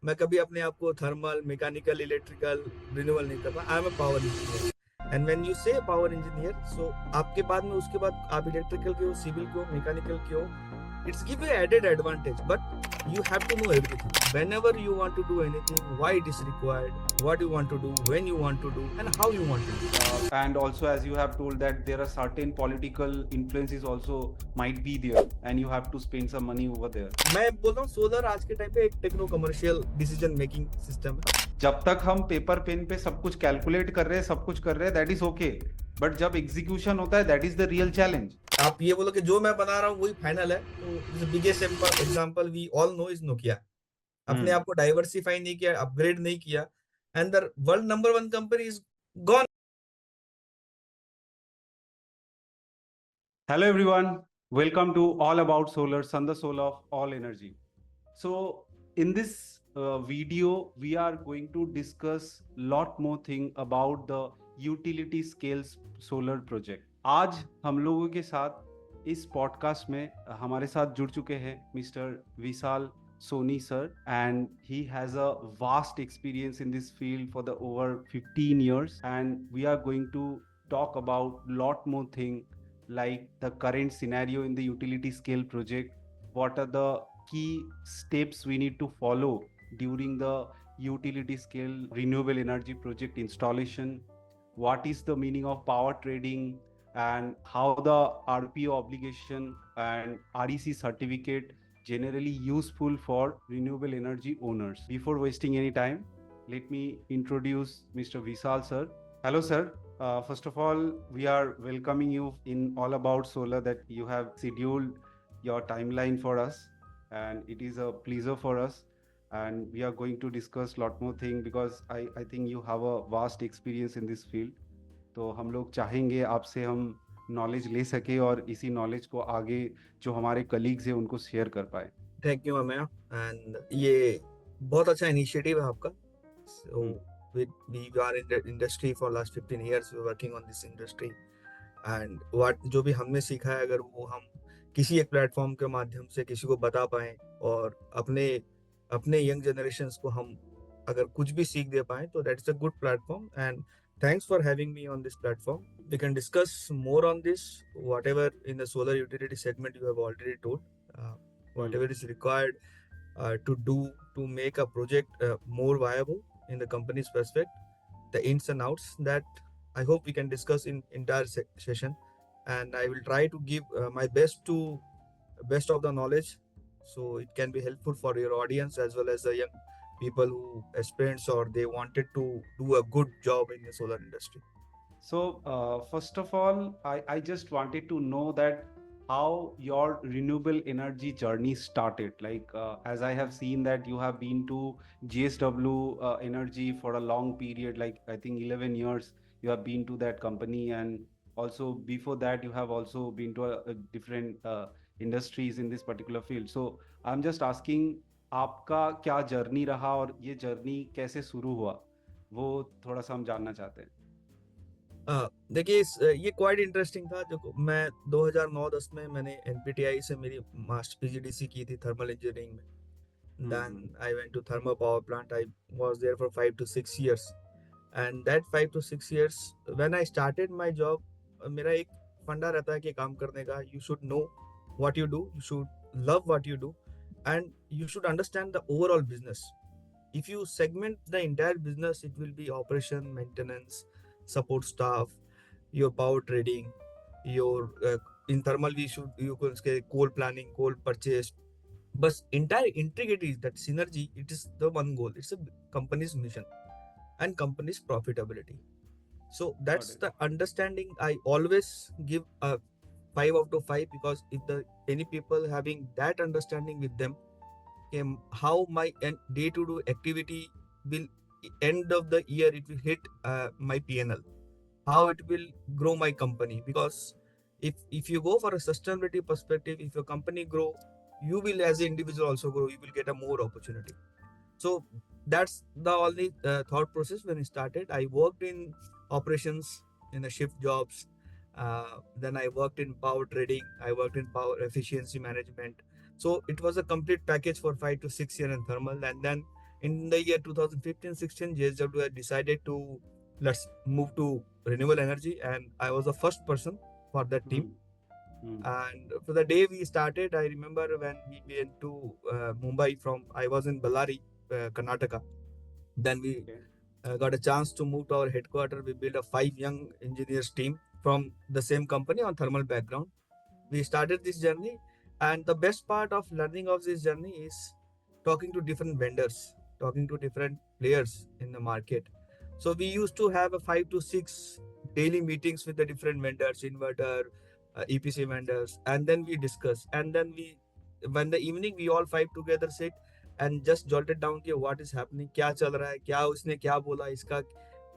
मैं कभी अपने आप को थर्मल, मैकेनिकल, इलेक्ट्रिकल, रिन्यूएबल नहीं करता। I am a power engineer. And when you से पावर इंजीनियर, सो आपके बाद में उसके बाद आप इलेक्ट्रिकल के हो, सिविल के हो, मैकेनिकल के हो, it's give you added advantage, but you have to know everything whenever you want to do anything, why it is required, what you want to do, when you want to do, and how you want to do. And also, as you have told, that there are certain political influences also might be there, and you have to spend some money over there. मैं बोल रहा हूँ solar आज के time पे एक techno commercial decision making system है। जब तक हम पेपर पेन पे सब कुछ कैलकुलेट कर रहे हैं, सब कुछ कर रहे हैं, दैट इज ओके, बट जब एग्जीक्यूशन होता है, that is the real challenge. आप ये बोलो कि जो मैं बना रहा हूँ वही फाइनल है, तो biggest example we all know is Nokia. अपने आप को डाइवर्सिफाई नहीं किया, अपग्रेड नहीं किया, and the world number 1 company is gone. Hello everyone, welcome to All About Solar, Sun the Soul of All Energy. So in this video, we are going to discuss lot more thing about the utility scales solar project. आज हम लोगों के साथ इस podcast में हमारे साथ जुड़ चुके हैं mister Vishal Soni sir, and he has a vast experience in this field for the over 15 years, and we are going to talk about lot more thing like the current scenario in the utility scale project, what are the key steps we need to follow during the utility scale renewable energy project installation, what is the meaning of power trading, and how the RPO obligation and REC certificate generally useful for renewable energy owners. Before wasting any time, let me introduce Mr. Vishal sir. Hello sir. First of all, we are welcoming you in All About Solar, that you have scheduled your timeline for us, and it is a pleasure for us. And we are going to discuss a lot more things because I think you have a vast experience in this field. तो हम लोग चाहेंगे आपसे हम knowledge ले सके और इसी नॉलेज को आगे जो हमारे कलीग्स हैं उनको शेयर कर पाए। थैंक यू मैम, एंड ये बहुत अच्छा इनिशिएटिव है आपका। सो we are in the industry for last 15 years, we are working on this industry, and what जो भी हमने सीखा है, अगर वो हम किसी एक प्लेटफॉर्म के माध्यम से किसी को बता पाए और अपने अपने यंग जनरेशंस को हम अगर कुछ भी सीख दे पाए, तो that's a good platform, and thanks for having me on this platform. We can discuss more on this, whatever in the solar utility segment you have already told, whatever is required to do to make a project more viable in the company's perspective, the ins and outs, that I hope we can discuss in entire session, and I will try to give my best of the knowledge, so it can be helpful for your audience as well as the young people who aspirants or they wanted to do a good job in the solar industry. So first of all, I just wanted to know that how your renewable energy journey started. Like as I have seen that you have been to GSW Energy for a long period, like I think 11 years you have been to that company, and also before that you have also been to a different industries in this particular field. So I'm just asking, आपका क्या journey रहा और ये journey कैसे शुरू हुआ, वो थोड़ा सा हम जानना चाहते हैं। देखिए, ये क्वाइट इंटरेस्टिंग था। जो मैं 2009-10 में मैंने एनपीटीआई से मेरी मास्टर पीजीडीसी की थी थर्मल इंजीनियरिंग में। Then I went to thermal power plant. I was there for 5 to 6 years, and that 5 to 6 years when I started my job, मेरा एक फंडा रहता है कि काम करने का, you should know what you do, you should love what you do, and you should understand the overall business. If you segment the entire business, it will be operation, maintenance, support staff, your power trading, your in thermal we should, you can say coal planning, coal purchase. But entire intricacies, that synergy, it is the one goal. It's a company's mission and company's profitability. So that's the understanding. I always give a 5 out of 5, because if the any people having that understanding with them, how my day-to-day activity will end of the year, it will hit my PNL, how it will grow my company. Because if you go for a sustainability perspective, if your company grow, you will as an individual also grow, you will get a more opportunity. So that's the only thought process when I started. I worked in operations in a shift jobs, then I worked in power trading, I worked in power efficiency management. So it was a complete package for 5 to 6 years in thermal. And then in the year 2015-16, JSW had decided to let's move to renewable energy, and I was the first person for that team. And for the day we started, I remember when we went to Mumbai from, I was in Ballari, Karnataka. Then we got a chance to move to our headquarters. We built a 5 young engineers team from the same company on thermal background. We started this journey, and the best part of learning of this journey is talking to different vendors, talking to different players in the market. So we used to have a 5 to 6 daily meetings with the different vendors, inverter, EPC vendors, and then we discuss. And then when the evening, we all 5 together sit and just jotted down कि what is happening, क्या चल रहा है, क्या उसने क्या बोला, इसका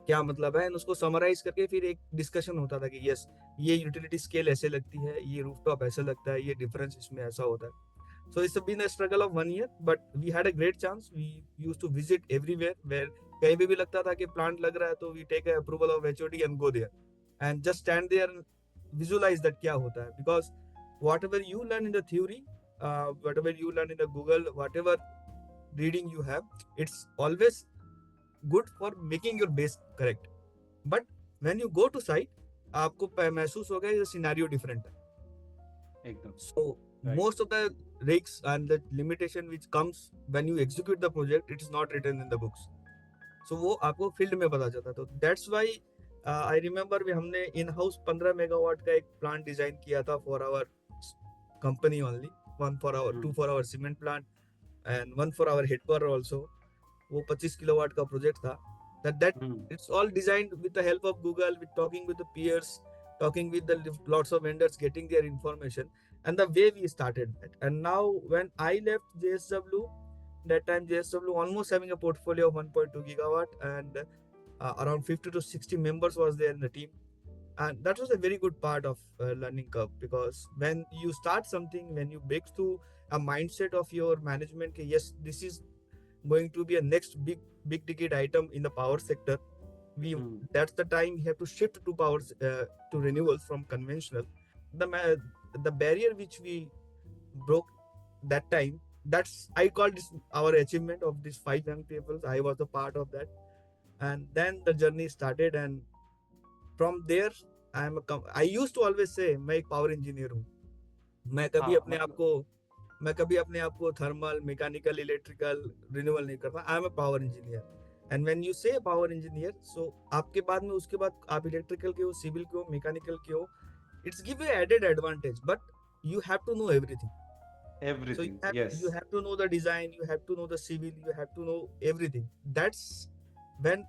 क्या मतलब है, and उसको समराइज करके फिर एक डिस्कशन होता था कि यस, ये यूटिलिटी स्केल ऐसे लगती है, ये रूफटॉप ऐसा लगता है, ये डिफरेंस इसमें ऐसा होता है. So it's been a struggle of 1 year, but we had a great chance. We used to visit everywhere where कहीं भी लगता था कि प्लांट लग रहा है तो we take a approval of HOD and go there and just stand there and visualize that क्या होता है, because whatever you learn in the theory, whatever you learn in the Google, whatever reading you have, it's always good for making your base correct. But when you go to site, आपको महसूस होगा ये scenario different है एकदम. So most of the risks and the limitation which comes when you execute the project, it is not written in the books. So वो आपको field में पता चलता. तो that's why I remember हमने इन हाउस 15 मेगावाट का एक plant design किया था for our company only, 1 for our 2 for our cement plant and 1 for our headquarter also. वो 25 किलोवाट का प्रोजेक्ट था. That it's all designed with the help of Google, with talking with the peers, talking with the lots of vendors, getting their information, and the way we started that. And now when I left JSW, that time JSW almost having a portfolio of 1.2 gigawatt, and around 50 to 60 members was there in the team. And that was a very good part of learning curve, because when you start something, when you break through a mindset of your management, yes, this is going to be a next big ticket item in the power sector, that's the time we have to shift to power to renewables from conventional. The barrier which we broke that time, that's I call this our achievement of these 5 young people. I was a part of that, and then the journey started. And from there I used to always say मैं एक power engineer हूँ. मैं कभी अपने आप को thermal, mechanical, electrical, renewable नहीं करता. I am a power engineer. And when you से पावर इंजीनियर, सो आपके बाद में उसके बाद आप इलेक्ट्रिकल के हो, सिविल के हो, मैकेनिकल के हो, it's give you added advantage, but you have to know everything. So you have to know the design, you have to know the civil, you have to know everything. That's when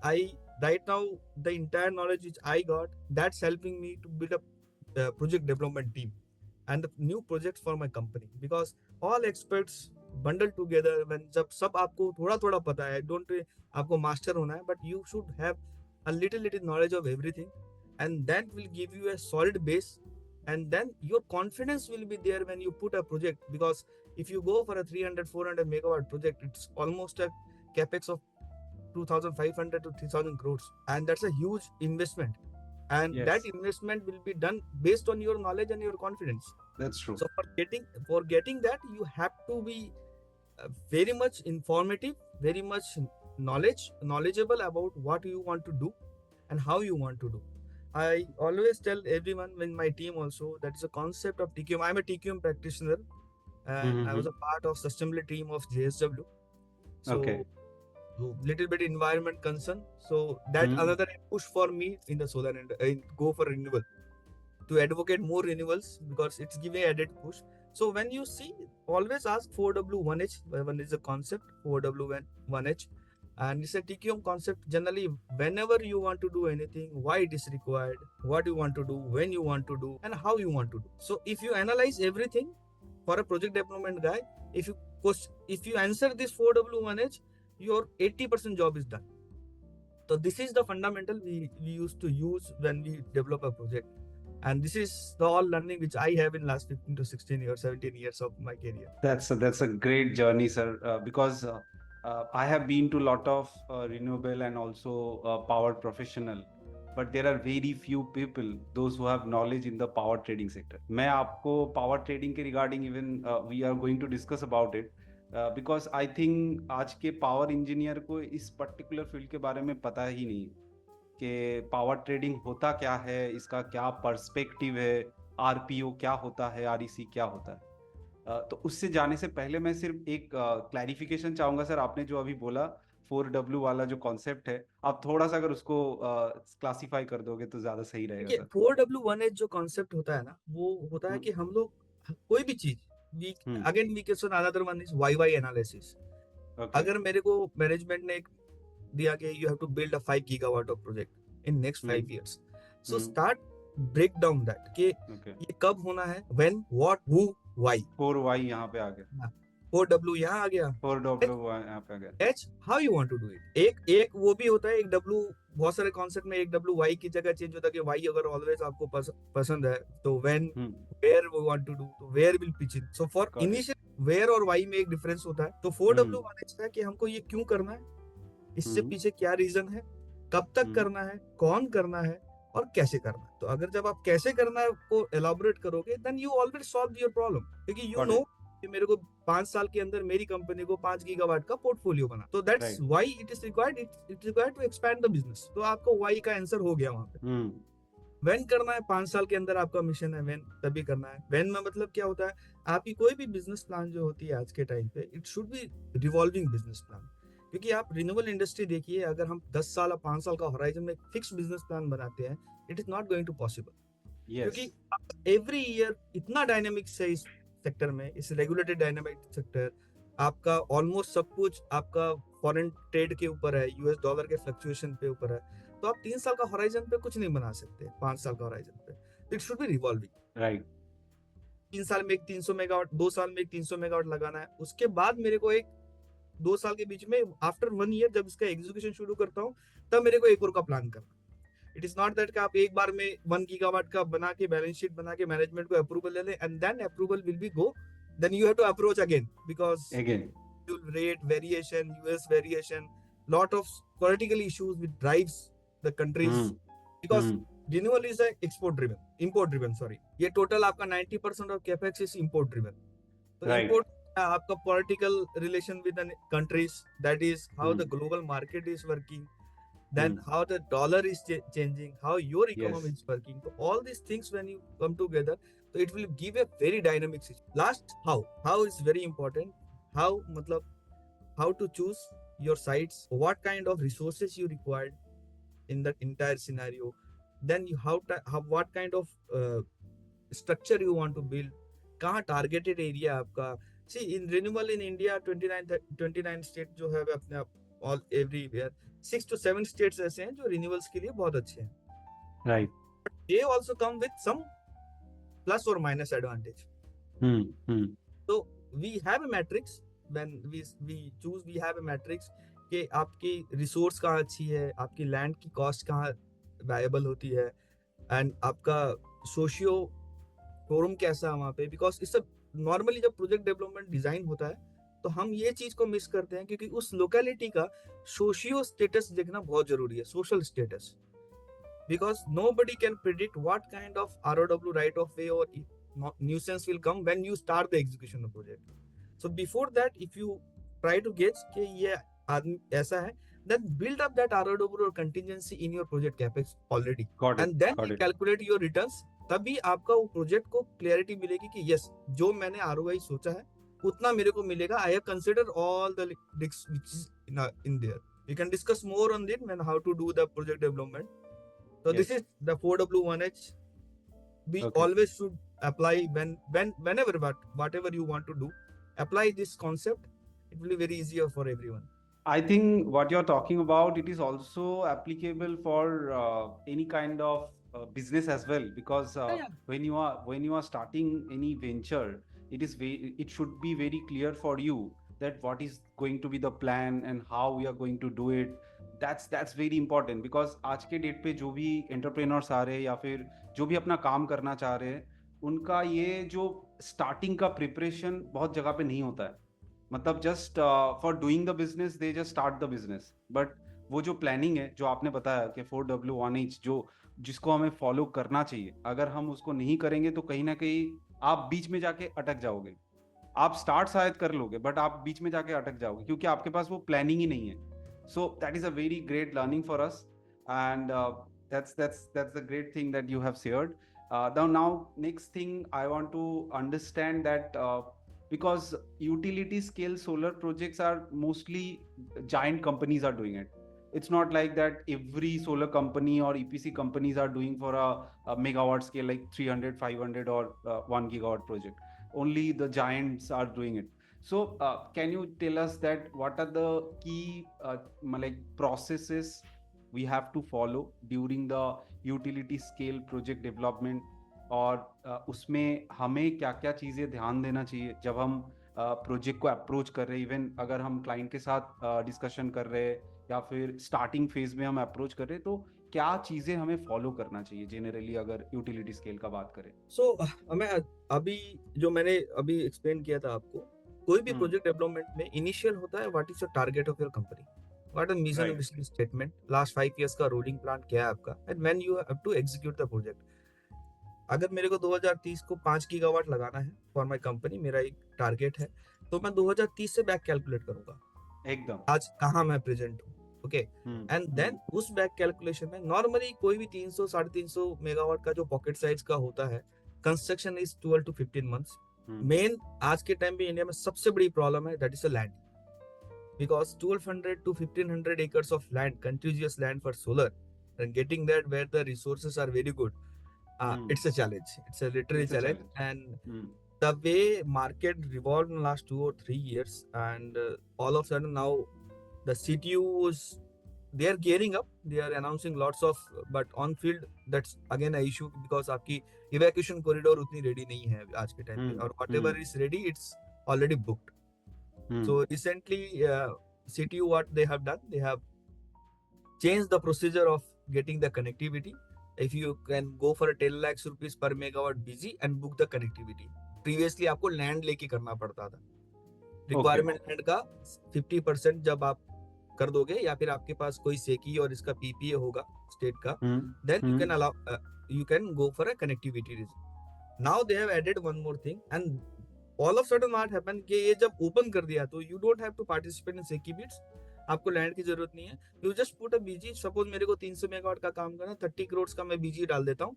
right now the entire knowledge which I got, that's helping me to build a project development team and the new projects for my company, because all experts bundled together. when जब सब आपको थोड़ा पता है, don't आपको master होना है, but you should have a little knowledge of everything, and that will give you a solid base, and then your confidence will be there when you put a project. Because if you go for a 300-400 megawatt project, it's almost a capex of 2,500 to 3,000 crores, and that's a huge investment. And that investment will be done based on your knowledge and your confidence. That's true. So for getting that, you have to be very much informative, very much knowledgeable about what you want to do and how you want to do. I always tell everyone in my team also, that is a concept of TQM. I'm a TQM practitioner, and I was a part of sustainability team of JSW. So little bit environment concern. So that another push for me in the solar and go for renewable, to advocate more renewables, because it's giving added push. So when you see, always ask 4W1H. One is a concept, 4W1H, and it's a TQM concept. Generally, whenever you want to do anything, why it is required, what you want to do, when you want to do, and how you want to do. So if you analyze everything for a project development guy, if you answer this 4W1H, your 80% job is done. So this is the fundamental we used to use when we develop a project. And this is the all learning which I have in last 15 to 16 years, 17 years of my career. That's a great journey, sir, because I have been to a lot of renewable and also power professional, but there are very few people, those who have knowledge in the power trading sector. मैं आपको power trading के regarding even we are going to discuss about it. Because I think आज के power engineer को इस particular field के बारे में पता ही नहीं कि पावर ट्रेडिंग होता क्या है, इसका क्या पर्सपेक्टिव है, आरपीओ क्या होता है, आरईसी क्या होता है। तो उससे जाने से पहले मैं सिर्फ एक क्लैरिफिकेशन चाहूंगा सर। आपने जो अभी बोला 4W वाला जो कॉन्सेप्ट है, आप थोड़ा सा अगर उसको क्लासिफाई कर दोगे तो ज्यादा सही रहेगा देखिए सर। 4W1H जो कॉन्सेप्ट होता है ना, वो होता है हम्म कि हम लोग कोई भी चीज, we hmm again we can another one is why analysis. Okay अगर मेरे को मैनेजमेंट ने एक दिया कि you have to build a 5 gigawatt of project in next 5 years, so hmm start break down that कि ओके ये कब होना है, when, what, who, why. 4Y यहाँ पे आ गया, 4W यहाँ आ गया। 4W यहाँ पे आ गया। H, how you want to do it. एक एक वो भी होता है, एक डब्ल्यू, बहुत सारे कॉन्सेप्ट में एक डब्ल्यू वाई की जगह चेंज होता है कि वाई अगर ऑलवेज आपको पसंद है तो when, hmm where we want to do, तो where will pitch in. So for got it. Initial where और वाई में एक डिफरेंस होता है। तो 4W हम्म मैनेज है कि हमको ये क्यों करना है, इससे हम्म पीछे क्या रीजन है, कब तक हम्म करना है, कौन करना है, और कैसे करना है। तो अगर जब आप कैसे करना है को एलाबोरेट करोगे, then you already solve your problem, क्योंकि यू गॉट नो इट। कि मेरे को 5 साल के अंदर मेरी कंपनी को 5 गीगावाट का पोर्टफोलियो बना, तो that's right. Why it is required, it required to expand the business. तो आपको व्हाई का आंसर हो गया वहां पे। हम्म व्हेन करना है, 5 साल के अंदर आपका मिशन है, व्हेन तभी करना है। व्हेन में मतलब क्या होता है, आपकी कोई भी बिजनेस प्लान जो होती है आज के टाइम पे, it should B revolving business plan. क्योंकि आप रिन्यूएबल इंडस्ट्री देखिए, अगर हम 10 साल या 5 साल का होराइजन में फिक्स बिजनेस प्लान बनाते हैं, it is not going to possible. Yes. क्योंकि एवरी ईयर इतना डायनेमिक्स है इस सेक्टर में, इस रेगुलेटेड डायनेमिक सेक्टर। आपका ऑलमोस्ट सब कुछ आपका फॉरेन ट्रेड के ऊपर है, यूएस डॉलर के फ्लक्चुएशन पे ऊपर है। तो आप 3 साल का होराइजन पे कुछ नहीं बना सकते, 5 साल का होराइजन पे। It should B revolving. Right. 3 साल में एक 300 मेगावाट, 2 साल में एक 300 मेगावाट लगाना है, उसके बाद मेरे को एक 2 साल के बीच में, आफ्टर 1 ईयर जब इसका एग्जीक्यूशन शुरू करता हूँ, तब मेरे को एक और का प्लान करना। इट इज नॉट दैट कि आप एक बार में 1 गीगावाट का बना के बैलेंस शीट बना के मैनेजमेंट को अप्रूवल ले लें, and then approval will be go, then you have to approach again, because again. rate variation, US variation, lot of political issues which drives the countries, hmm because hmm renewable is a export driven, import driven, sorry, ये total आपका 90% of capex is import driven। तो right. import आपका political relation with the countries, that is how the hmm global market is working, then hmm how the dollar is changing, how your yes. economy is working. So all these things when you come together, so it will give a very dynamic situation. Last, how is very important। how मतलब how to choose your sites, what kind of resources you required in that entire scenario, then you what kind of structure you want to build, कहाँ targeted area आपका। see in renewable in India 29 state जो है अपने आप, all everywhere 6 to 7 states ऐसे हैं जो renewables के लिए बहुत अच्छे हैं। Right. they also come with some plus or minus advantage। Hmm so we have a matrix, when we choose, we have a matrix कि आपकी रिसोर्स कहाँ अच्छी है, आपकी लैंड की कॉस्ट कहाँ वायबल होती है, एंड आपका सोशियो फोरम कैसा है वहाँ पे। बिकॉज इससे नॉर्मली जब प्रोजेक्ट डेवलपमेंट डिजाइन होता है, तो हम ये चीज को मिस करते हैं, क्योंकि उस लोकेलिटी का सोशियो स्टेटस देखना बहुत जरूरी है, social status. because nobody can predict what kind of ROW right of way or nuisance will come when you start the execution of project. So before that, if you try to gauge कि ये आदमी ऐसा है, then build up that ROW or contingency in your project capex already, got it and then got you it. calculate your returns। तभी आपका वो project को clarity मिलेगी कि यस, जो मैंने ROI सोचा है उतना मेरे को मिलेगा। I have consider all the risks which is in there। You can discuss more on it when how to do the project development। so this yes. is the 4W1H we okay. always should apply whenever whatever you want to do, apply this concept, it will be very easier for everyone। I think what you're talking about, it is also applicable for any kind of business as well, because Yeah, yeah. when you are starting any venture, it should be very clear for you that what is going to be the plan and how we are going to do it। That's very important, because आज के date पे जो भी entrepreneurs आ रहे हैं या फिर जो भी अपना काम करना चाह रहे हैं, उनका ये जो स्टार्टिंग का प्रिपरेशन बहुत जगह पे नहीं होता है। मतलब just for doing the business they just start the business, but वो जो प्लानिंग है जो आपने बताया कि 4W1H जो जिसको हमें फॉलो करना चाहिए, अगर हम उसको नहीं करेंगे तो कहीं ना कहीं आप बीच में जाके अटक जाओगे। आप स्टार्ट शायद कर लोगे बट आप बीच में जाके अटक जाओगे क्योंकि आपके पास वो प्लानिंग ही नहीं है. So that is a very great learning for us and that's the great thing that you have shared. Now next thing I want to understand that because utility scale solar projects are mostly giant companies are doing it. It's not like that every solar company or EPC companies are doing for a megawatt scale like 300 500 or 1 gigawatt project. Only the giants are doing it. So can you tell us that what are the key like processes we have to follow during the utility scale project development और उसमें हमें क्या क्या चीज़ें ध्यान देना चाहिए जब हम प्रोजेक्ट को अप्रोच कर रहे हैं, इवन अगर हम क्लाइंट के साथ डिस्कशन कर रहे हैं या फिर स्टार्टिंग फेज में हम अप्रोच कर रहे हैं, तो क्या चीज़ें हमें फॉलो करना चाहिए जनरली अगर यूटिलिटी स्केल का बात करें. सो हमें अभी जो मैंने अभी एक्सप्लेन किया था आपको, कोई भी प्रोजेक्ट डेवलपमेंट में इनिशियल होता है what is your target of your company, what is mission vision statement, last 5 years का रोलिंग प्लान क्या है आपका, and when you have to execute the project. अगर मेरे को 2030 को 5 गीगावाट लगाना है फॉर माय कंपनी, मेरा एक टारगेट है, तो मैं 2030 से बैक कैलकुलेट करूंगा एकदम आज कहाँ मैं प्रेजेंट हूँ. ओके, एंड देन उस बैक कैलकुलेशन में नॉर्मली कोई भी 300 350 मेगावाट का जो पॉकेट साइज का होता है, construction is 12 to 15 months. Main आज के टाइम पे इंडिया में सबसे बड़ी प्रॉब्लम है that is the land, because 1200 to 1500 acres of land, contiguous land for solar, and getting that where the resources are very good, it's a challenge. It's a literally challenge. And the way market revolved in the last 2 or 3 years, and all of a sudden now the CTUs, they are gearing up, they are announcing lots of, but on field that's again a issue because आपकी evacuation corridor उतनी ready नहीं है आज के time पे, और whatever is ready it's already booked. So recently CTU, what they have done, they have changed the procedure of getting the connectivity. If you can go for a 10 lakhs rupees per megawatt BG and book the connectivity. Previously आपको land लेके करना पड़ता था. Requirement land का 50% जब आप कर दोगे या फिर आपके पास कोई सेकी और इसका PPA होगा स्टेट का, then you can allow you can go for a connectivity reason. Now they have added one more thing, and all of a sudden what happened कि ये जब ओपन कर दिया तो you don't have to participate in SECI bids. आपको land की जरूरत नहीं है, you just put a BG. Suppose मेरे को 300 मेगावाट का काम करना, 30 करोड़ का मैं बीजी डाल देता हूँ,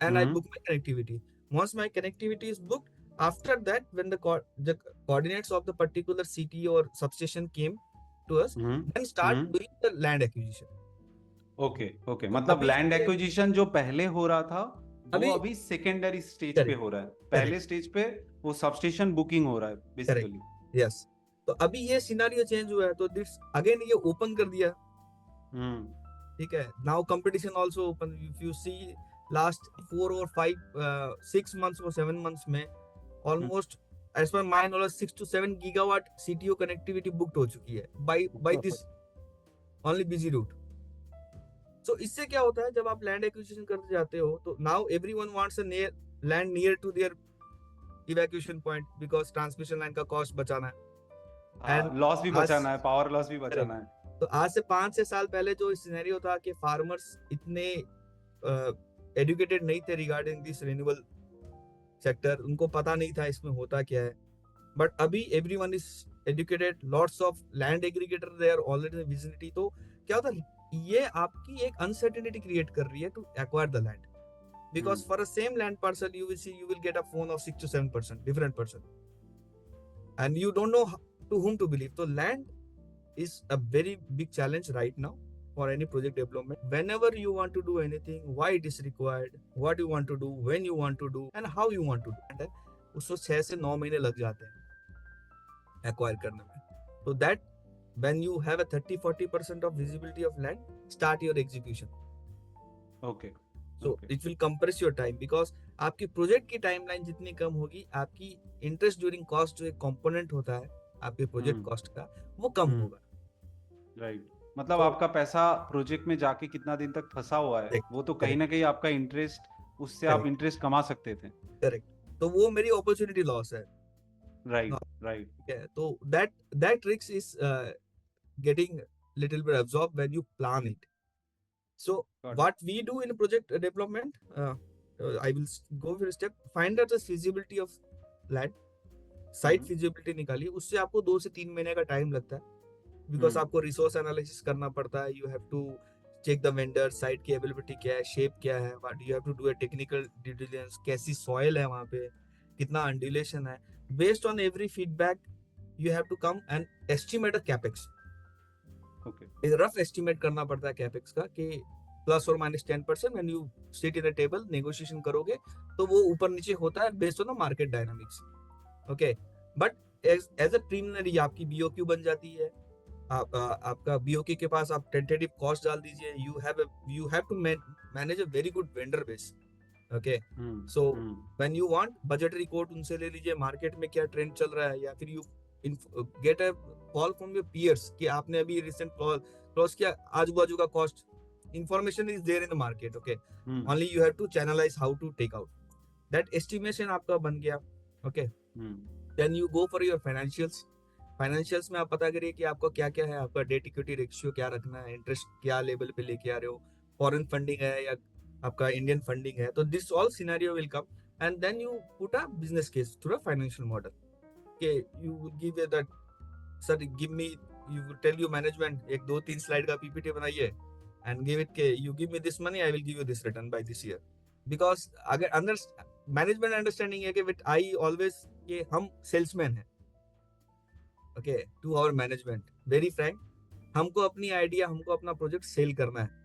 and I book my connectivity. Once my connectivity is booked, after that when the coordinates of the particular city और substation came to us, then start doing the land acquisition. Okay मतलब लैंड एक्विजिशन जो पहले हो रहा था वो अभी secondary stage पे हो रहा है. पहले स्टेज पे वो सबस्टेशन बुकिंग हो रहा है बेसिकली. यस, तो अभी ये सिनेरियो चेंज हुआ है, तो दिस अगेन ये ओपन कर दिया. ठीक है, now competition also open. If you see last 4 और 5 6 मंथ्स और 7 मंथ्स में almost as per my knowledge 6 to 7 gigawatt CTO connectivity booked हो चुकी है by this only BG route. So इससे क्या होता है, जब आप लैंड एक्विजिशन करते जाते हो तो now everyone wants a land near to their evacuation point, because transmission line का कॉस्ट बचाना है, लॉस भी बचाना है, पावर लॉस भी बचाना है. तो आज से 5-6 साल पहले जो सिनेरियो था कि फार्मर्स इतने एजुकेटेड नहीं थे रिगार्डिंग दिस रिन्यूएबल सेक्टर, उनको पता नहीं था इसमें होता क्या है. बट अभी everyone is educated, lots of land aggregator they are already in visibility. तो क्या होता है, ये आपकी एक अनसर्टेनिटी क्रिएट कर रही है to acquire the land, because for a same land parcel you will get a phone of 6 to 7% different person, and you don't know to whom to believe. So land is a very big challenge right now for any project development. Whenever you want to do anything, why it is required, what you want to do, when you want to do, and how you want to do. And उसको 6 से 9 महीने लग जाते हैं acquire करने में. So that when you have a 30-40% of visibility of land, start your execution. Okay. So it will compress your time, because आपकी project की टाइमलाइन जितनी कम होगी, आपकी इंटरेस्ट ड्यूरिंग कॉस्ट जो एक कंपोनेंट होता है आपके प्रोजेक्ट कॉस्ट का, वो कम होगा. राइट, मतलब आपका पैसा प्रोजेक्ट में जाके कितना दिन तक फंसा हुआ है, वो तो कहीं ना कहीं आपका इंटरेस्ट, उससे आप इंटरेस्ट कमा सकते थे. करेक्ट, तो वो मेरी अपॉर्चुनिटी लॉस है. राइट. तो that risk is getting little bit absorbed when you plan it. So what we do in project development, I will go for a step. Find out the feasibility of land. Site feasibility निकाली, उससे आपको 2 से 3 महीने का time लगता है, because आपको resource analysis करना पड़ता है, you have to check the vendor, site की अवेलेबिलिटी क्या है, शेप क्या है, what you have to do a technical due diligence, कैसी सॉइल है वहाँ पे, कितना अंडुलेशन है, based on every feedback you have to come and estimate a capex. Rough estimate करना पड़ता है कैपेक्स का कि प्लस और minus 10%, when you sit in a table negotiation करोगे तो वो ऊपर नीचे होता है based on the market dynamics. Okay, but as a preliminary आपकी बीओक्यू बन जाती है, आपका बीओक्यू के पास आप टेंटेटिव कॉस्ट डाल दीजिए, you have to manage a very good vendor base. Okay, so when you want budgetary quote उनसे ले लीजिए, मार्केट में क्या ट्रेंड चल रहा है, या फिर you get a call from your peers कि आपने अभी रिसेंट क्लोज किया, आजू बाजू का cost information is there in the market. Okay, only you have to channelise how to take out that estimation, आपका बन गया। Okay, then you go for your financials में आप पता करिए कि आपका क्या क्या है, आपका डेट इक्विटी रेशियो क्या रखना है, इंटरेस्ट क्या लेवल पे लेके आ रहे हो, फॉरेन फंडिंग है या आपका इंडियन फंडिंग है, तो this all scenario will come and then you put a business case through a financial model के you will give that sir give me, you will tell you management एक 2-3 slide का PPT बनाइए and give it के you give me this money, I will give you this return by this year. Because अगर अंदर management understanding है कि with I always कि हम सेल्समैन हैं। Okay, to our management very frank, हमको अपनी आइडिया, हमको अपना प्रोजेक्ट सेल करना है,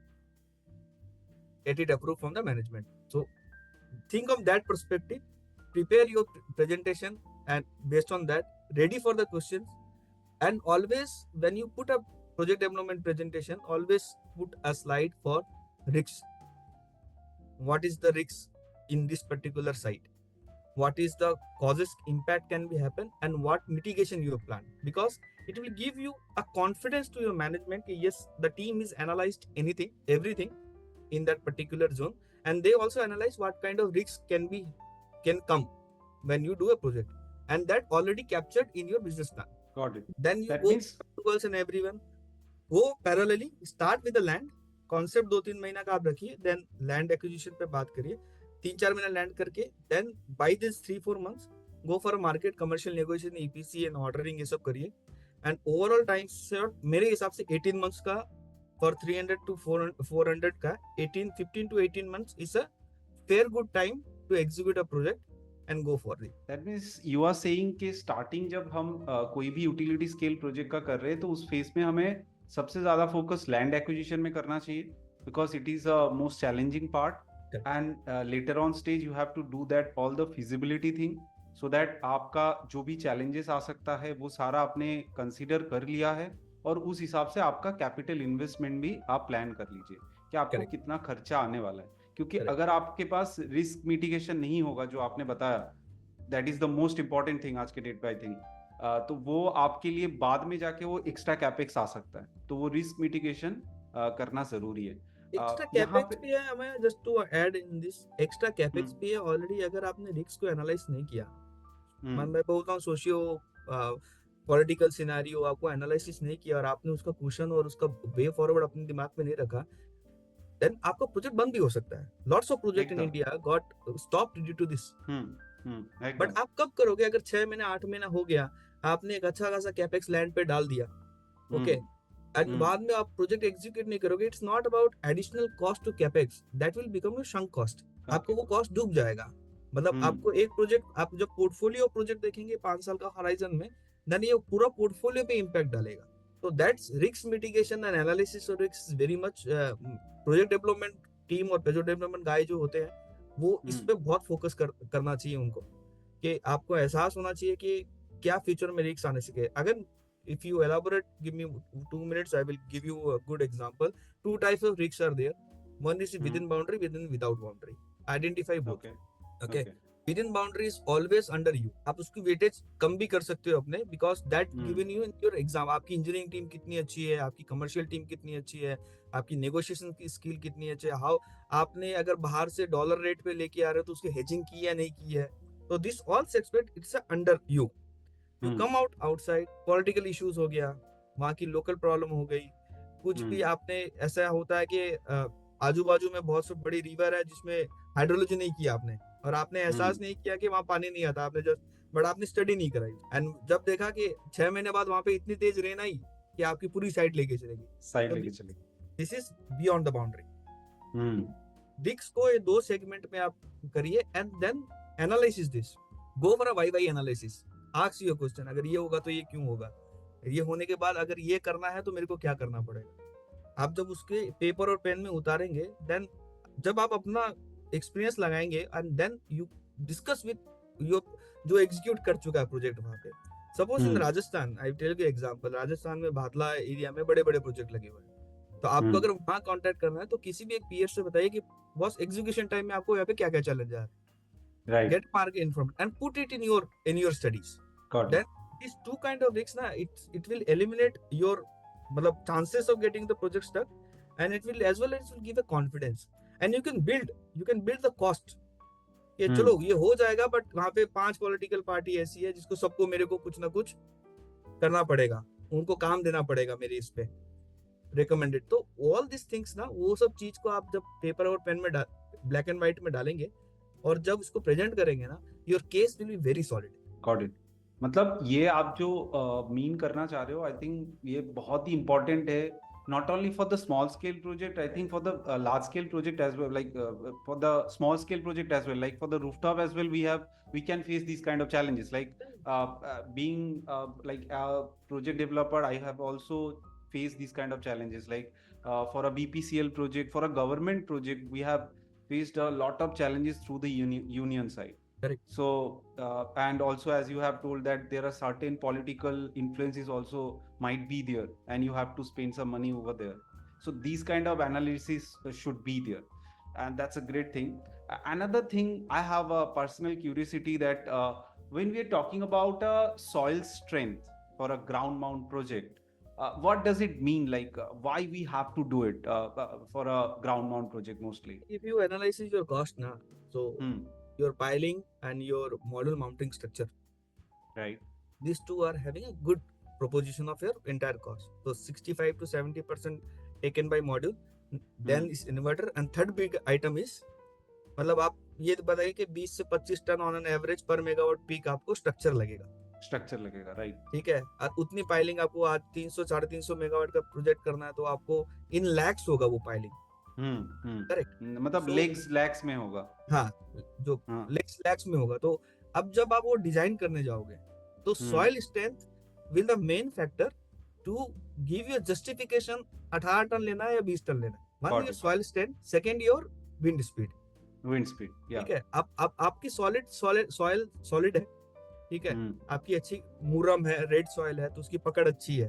get it approved from the management. So think of that perspective, prepare your presentation and based on that ready for the questions, and always when you put a project development presentation always put a slide for risks. What is the risks in this particular site, what is the causes impact can be happen, and what mitigation you have planned, because it will give you a confidence to your management that yes, the team is analyzed everything in that particular zone, and they also analyze what kind of risks can come when you do a project, and that already captured in your business plan. Got it. Then you That go means approvals and everyone go parallelly, start with the land concept, 2-3 महीना का आप रखिए, then land acquisition पे बात करिए, 3-4 महीना land करके, then by this 3-4 months go for a market commercial negotiation, EPC and ordering, ये सब करिए, and overall time short मेरे हिसाब से 18 months का for 300 to 400 का 15 to 18 months is a fair good time to execute a project and go for it. That means you are saying कि starting जब हम कोई भी utility scale project का कर रहे हैं तो उस phase में हमें सबसे ज़्यादा focus land acquisition में करना चाहिए, because it is a most challenging part. And later on stage you have to do that all the feasibility thing, so that आपका जो भी challenges आ सकता है वो सारा आपने consider कर लिया है, और उस हिसाब से आपका capital investment भी आप plan कर लीजिए कि आपको Correct. कितना खर्चा आने वाला है, क्योंकि Correct. अगर आपके पास रिस्क मिटिगेशन नहीं होगा, जो आपने बताया, that is the most important thing आज के डेट पे आई थिंक, तो वो आपके लिए बाद में जाके वो एक्स्ट्रा कैपेक्स आ सकता है, तो वो रिस्क मिटिगेशन करना जरूरी है। एक्स्ट्रा यहाँ कैपेक्स पे भी है, हमें just to add in this, extra capex भी है ऑलरेडी। अगर आपने रिस्क को एनालाइज नहीं किया, मैं बोलता हूँ सोशियो पॉलिटिकल सिनेरियो आपको एनालिसिस नहीं किया और आपने उसका क्वेश्चन और उसका वे फॉरवर्ड अपने दिमाग में नहीं रखा, देन आपका प्रोजेक्ट बंद भी हो सकता है। Lots of project in India got stopped due to this. But आप कब करोगे? अगर 6 महीना 8 महीना हो गया, आपने एक अच्छा खासा कैपेक्स लैंड पे डाल दिया, ओके, एंड बाद में आप प्रोजेक्ट एग्जीक्यूट नहीं करोगे, it's not about additional cost to capex, that will become your sunk cost. आपको वो कॉस्ट डूब जाएगा। मतलब आपको एक प्रोजेक्ट, आप जब पोर्टफोलियो प्रोजेक्ट देखेंगे 5 साल का हॉराइजन में, देन ये पूरा पोर्टफोलियो पे इंपैक्ट डालेगा। तो that's risk mitigation and analysis of risk very much. Project development team और प्रोजेक्ट डेवलपमेंट गाय जो होते हैं वो इस पे बहुत फोकस करना चाहिए उनको, कि आपको एहसास होना चाहिए कि क्या फ्यूचर में रिस्क आने से। अगर if you elaborate, give me 2 minutes, I will give you a good example. 2 types of risks are there. One is within boundary, without boundary. Identify both. Okay. Within boundary is always under you. आप उसकी weightage कम भी कर सकते हो अपने, because that given you in your exam. आपकी engineering team कितनी अच्छी है, आपकी कमर्शियल टीम कितनी अच्छी है, आपकी नेगोशिएशन की स्किल कितनी अच्छी है, हाउ आपने अगर बाहर से डॉलर रेट पे लेके आ रहे हो तो उसकी हेजिंग की या नहीं की है, तो this all expect it's under you. You come out outside, political issues हो गया, वहाँ की लोकल प्रॉब्लम हो गई, कुछ भी आपने ऐसा होता है कि आजू बाजू में बहुत सी बड़ी रिवर है जिसमें हाइड्रोलॉजी नहीं किया आपने, और आपने एहसास नहीं किया कि वहाँ पानी नहीं आता, आपने जस्ट बट आपने स्टडी नहीं कराई, एंड जब देखा कि 6 महीने बाद वहां पे इतनी तेज रेन आई कि आपकी पूरी साइट लेके चलेगी, साइड तो लेके चले। This is beyond the boundary. Hmm risk को ये 2 सेगमेंट में आप करिए and then analysis this, go for a why analysis, ask your question, अगर ये होगा तो ये क्यों होगा, ये होने के बाद अगर ये करना है तो मेरे को क्या करना पड़ेगा। आप जब उसके पेपर और पेन में उतारेंगे, देन जब आप अपना एक्सपीरियंस लगाएंगे and then you discuss with your जो एग्जीक्यूट कर चुका है प्रोजेक्ट वहां पे। Suppose in Rajasthan, I tell you example, Rajasthan में भादला एरिया में बड़े बड़े प्रोजेक्ट लगे हुए हैं, तो आपको अगर वहां कांटेक्ट करना है तो किसी भी एक पीयर से बताइए कि बॉस एग्जीक्यूशन टाइम में आपको यहाँ पे क्या क्या चैलेंज आ रहा है, right, get market information and put it in your studies. Got Then these two kind of risks na, it will eliminate your मतलब chances of getting the project stuck, and it will as well as it will give a confidence, and you can build the cost, ये चलो ये हो जाएगा, but वहां पे 5 political party ऐसी है जिसको सबको मेरे को कुछ ना कुछ करना पड़ेगा, उनको काम देना पड़ेगा मेरे इस पे रिकमेंडेड। तो ऑल दिस थिंग्स ना, वो सब चीज को आप जब पेपर और पेन में ब्लैक एंड व्हाइट में डालेंगे और जब उसको प्रेजेंट करेंगे ना, your case will be very solid. Got it. मतलब ये आप जो मीन करना चाह रहे हो, आई थिंक ये बहुत ही इंपॉर्टेंट है, not only for the small scale project, I think for the large scale project as well, like for the small scale project as well, like for the rooftop as well, we can face these kind of challenges, like being like a project developer, I have also faced these kind of challenges, like for a BPCL project, for a government project, we have faced a lot of challenges through the union side. Correct. So and also, as you have told, that there are certain political influences also might be there, and you have to spend some money over there. So these kind of analysis should be there, and that's a great thing. Another thing, I have a personal curiosity that when we are talking about soil strength for a ground mount project, what does it mean, like why we have to do it for a ground mount project mostly? If you analyze your cost na, so your piling and your module mounting structure, right, these two are having a good proposition of your entire cost. So 65 to 70% taken by module, then is inverter, and third big item is, मतलब आप ये बताइए कि 20 से 25 ton on an average पर megawatt peak आपको structure लगेगा, right, ठीक है। और उतनी पाइलिंग आपको आज 300-350 मेगावाट का प्रोजेक्ट करना है, तो आपको इन लैक्स होगा वो पाइलिंग, करेक्ट, मतलब लैक्स में होगा, हाँ, जो लैक्स में होगा। तो अब जब आप वो डिजाइन करने जाओगे, तो soil strength will the main factor to give you justification 18 ton लेना है या 20 टन लेना है। One your soil strength, second your wind speed, ठीक है। अब आपकी सॉलिड है, ठीक है, आपकी अच्छी मुरम है, रेड सॉइल है, तो उसकी पकड़ अच्छी है,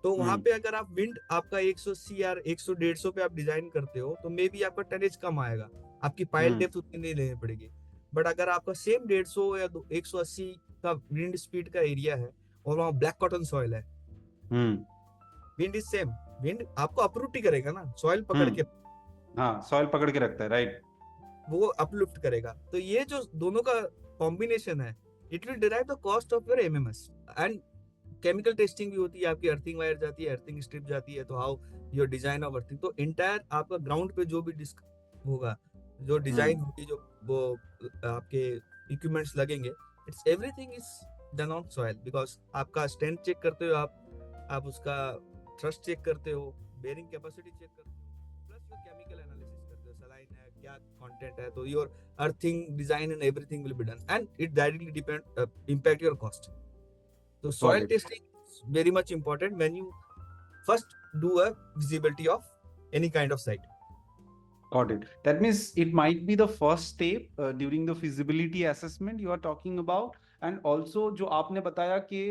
तो वहां पे अगर आप विंड आपका 180 या 100-150 पे आप डिजाइन करते हो, तो मे बी आपका टनेज कम आएगा, आपकी पाइल डेप्थ उतनी नहीं लेनी पड़ेगी। बट अगर आपका सेम 150 या 180 का विंड स्पीड का एरिया है और वहाँ ब्लैक कॉटन सॉइल है, विंड इज सेम, विंड आपको अपरूट ही करेगा ना, सॉइल पकड़ के, हाँ, सॉइल पकड़ के रखता है, राइट, वो अपलिफ्ट करेगा। तो ये जो दोनों का कॉम्बिनेशन है, it will derive the cost of your MMS. And chemical testing भी होती है, आपकी अर्थिंग वायर जाती है, अर्थिंग स्ट्रिप जाती है, तो how your design of earthing, तो इंटायर आपका ग्राउंड पे जो भी डिस्क होगा, जो डिजाइन होगी, जो वो आपके इक्विपमेंट्स लगेंगे, it's everything is done on soil, because आपका स्ट्रेंथ चेक करते हो, आप उसका थ्रस्ट चेक करते हो, बेयरिंग कैपेसिटी चेक करते हो, प्लस योर केमिकल एनालिसिस करते हो, सलाइन है, क्या कंटेंट है, तो your earthing design and everything will be done, and it directly depend impact your cost. So soil testing is very much important when you first do a visibility of any kind of site. Got it. That means it might be the first step during the feasibility assessment you are talking about, and also जो आपने बताया कि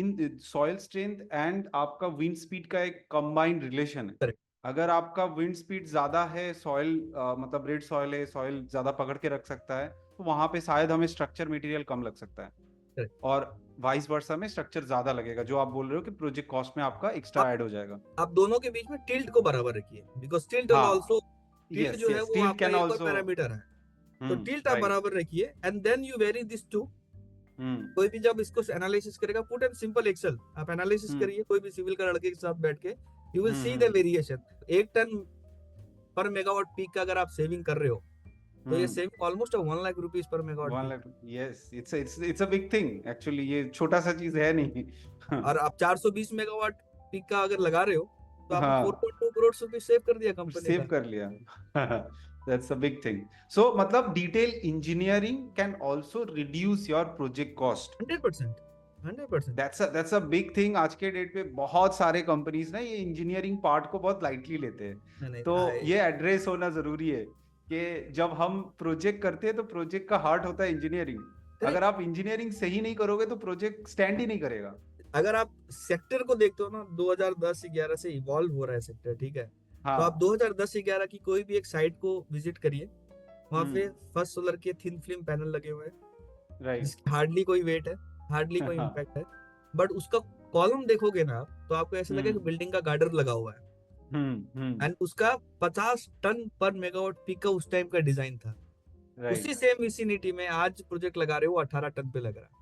in soil strength and आपका wind speed का एक combined relation है. Correct. अगर आपका wind speed ज्यादा है, soil मतलब red soil है, soil ज्यादा पकड़ के रख सकता है, तो वहां पे शायद हमें structure material कम लग सकता है. Correct. और वाइस वर्सा में स्ट्रक्चर ज्यादा लगेगा, जो आप बोल रहे हो कि प्रोजेक्ट कॉस्ट में आपका एक्स्ट्रा ऐड हो जाएगा। आप दोनों के बीच में टिल्ट को बराबर रखिए, बिकॉज़ टिल्ट आल्सो, टिल्ट जो है वो आपका एक और पैरामीटर है, तो टिल्ट आप बराबर रखिए, and then you vary this too. कोई भी जब इसको एनालिसिस करेगा, पुट इन सिंपल एक्सेल, आप एनालिसिस करिए कोई भी सिविल का लड़के के साथ बैठ के, you will see the variation. 1 ton पर मेगावाट पीक का अगर आप सेविंग कर रहे हो, तो ये सेविंग ऑलमोस्ट 1 लाख रुपीज पर megawatt 1 peak. Lakh, yes, it's a big thing actually, ये छोटा सा चीज है नहीं। और आप 420 मेगावाट पीक का अगर लगा रहे हो तो आपने हाँ, 4.2 करोड़ रुपए सेव कर दिया कंपनी सेव का। कर लिया। That's a big thing. So मतलब detail engineering can also reduce your project cost. 100%, 100%। That's a big thing. आज के डेट पे बहुत सारे कंपनीज ना ये इंजीनियरिंग पार्ट को बहुत लाइटली लेते हैं। नहीं नहीं तो आई। ये एड्रेस होना जरूरी है कि जब हम प्रोजेक्ट करते हैं तो प्रोजेक्ट का हार्ट होता है इंजीनियरिंग। अगर आप इंजीनियरिंग सही नहीं करोगे तो प्रोजेक्ट स्टैंड ही नहीं करेगा। अगर आप सेक्टर को देखते हो ना, 2010-11 से इवॉल्व हो रहा है सेक्टर, ठीक है। तो आप हाँ। 2010-11 की कोई भी एक साइट को विजिट करिए, वहां पे हम्म। फर्स्ट सोलर के थिन फिल्म पैनल लगे हुए हैं, राइट। जिसकी हार्डली कोई वेट है, हार्डली कोई हाँ। इम्पैक्ट है। बट उसका कॉलम देखोगे ना आप, तो आपको ऐसा लगेगा कि हम्म। बिल्डिंग का गार्डर लगा हुआ है। हम्म। एंड उसका 50 टन पर मेगावाट पीक का उस टाइम का डिजाइन था। उसी राइट। सेम विसिनिटी में आज प्रोजेक्ट लगा रहे हो, वो 18 टन पे लग रहा है।